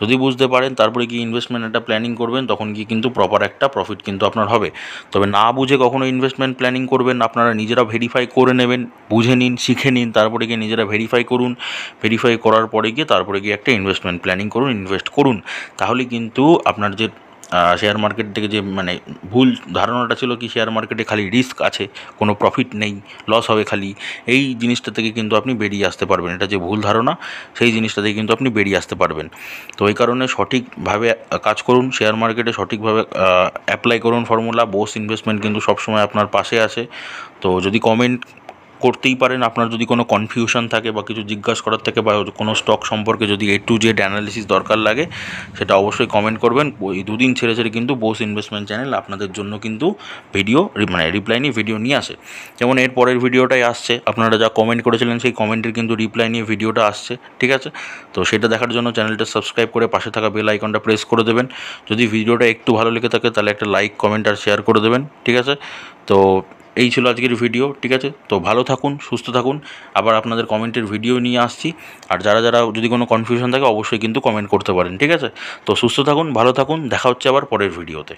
যদি বুঝতে পারেন তারপরে কি ইনভেস্টমেন্ট একটা প্ল্যানিং করবেন, তখন গিয়ে কিন্তু প্রপার একটা প্রফিট কিন্তু আপনার হবে। তবে না বুঝে কখনো ইনভেস্টমেন্ট প্ল্যানিং করবেন, আপনারা নিজেরা ভেরিফাই করে নেবেন, বুঝে নিন, শিখে নিন, তারপরে গিয়ে নিজেরা ভেরিফাই করুন। ভেরিফাই করার পরে গিয়ে তারপরে গিয়ে একটা ইনভেস্টমেন্ট প্ল্যানিং করুন, ইনভেস্ট করুন। তাহলে কিন্তু আপনার যে শেয়ার মার্কেট থেকে যে মানে ভুল ধারণাটা ছিল কি শেয়ার মার্কেটে খালি রিস্ক আছে, কোনো প্রফিট নেই, লস হবে খালি, এই জিনিসটা থেকে কিন্তু আপনি বেরিয়ে আসতে পারবেন। এটা যে ভুল ধারণা, সেই জিনিসটা থেকে কিন্তু আপনি বেরিয়ে আসতে পারবেন। তো এই কারণে সঠিকভাবে কাজ করুন, শেয়ার মার্কেটে সঠিকভাবে অ্যাপ্লাই করুন ফর্মুলা। বোস ইনভেস্টমেন্ট কিন্তু সবসময় আপনার পাশে আছে। তো যদি কমেন্ট করতেই পারেন, আপনার যদি কোনো কনফিউশন থাকে বা কিছু জিজ্ঞাসা করার থাকে, বা কোনো স্টক সম্পর্কে যদি A to Z অ্যানালিসিস দরকার লাগে, সেটা অবশ্যই কমেন্ট করবেন। ওই 2 দিন ছেড়ে ছেড়ে কিন্তু বোস ইনভেস্টমেন্ট চ্যানেল আপনাদের জন্য কিন্তু ভিডিও মানে রিপ্লাই নিয়ে ভিডিও নিয়ে আসে। যেমন এর পরের ভিডিওটাই আসছে, আপনারা যা কমেন্ট করেছিলেন সেই কমেন্টের কিন্তু রিপ্লাই নিয়ে ভিডিওটা আসছে, ঠিক আছে। তো সেটা দেখার জন্য চ্যানেলটা সাবস্ক্রাইব করে পাশে থাকা বেল আইকনটা প্রেস করে দেবেন। যদি ভিডিওটা একটু ভালো লেগে থাকে তাহলে একটা লাইক, কমেন্ট আর শেয়ার করে দেবেন, ঠিক আছে। তো এই ছিল আজকের ভিডিও, ঠিক আছে। তো ভালো থাকুন, সুস্থ থাকুন, আবার আপনাদের কমেন্টের ভিডিও নিয়ে আসছি। আর যারা যদি কোনো কনফিউশন থাকে অবশ্যই কিন্তু কমেন্ট করতে পারেন, ঠিক আছে। তো সুস্থ থাকুন, ভালো থাকুন, দেখা হচ্ছে আবার পরের ভিডিওতে।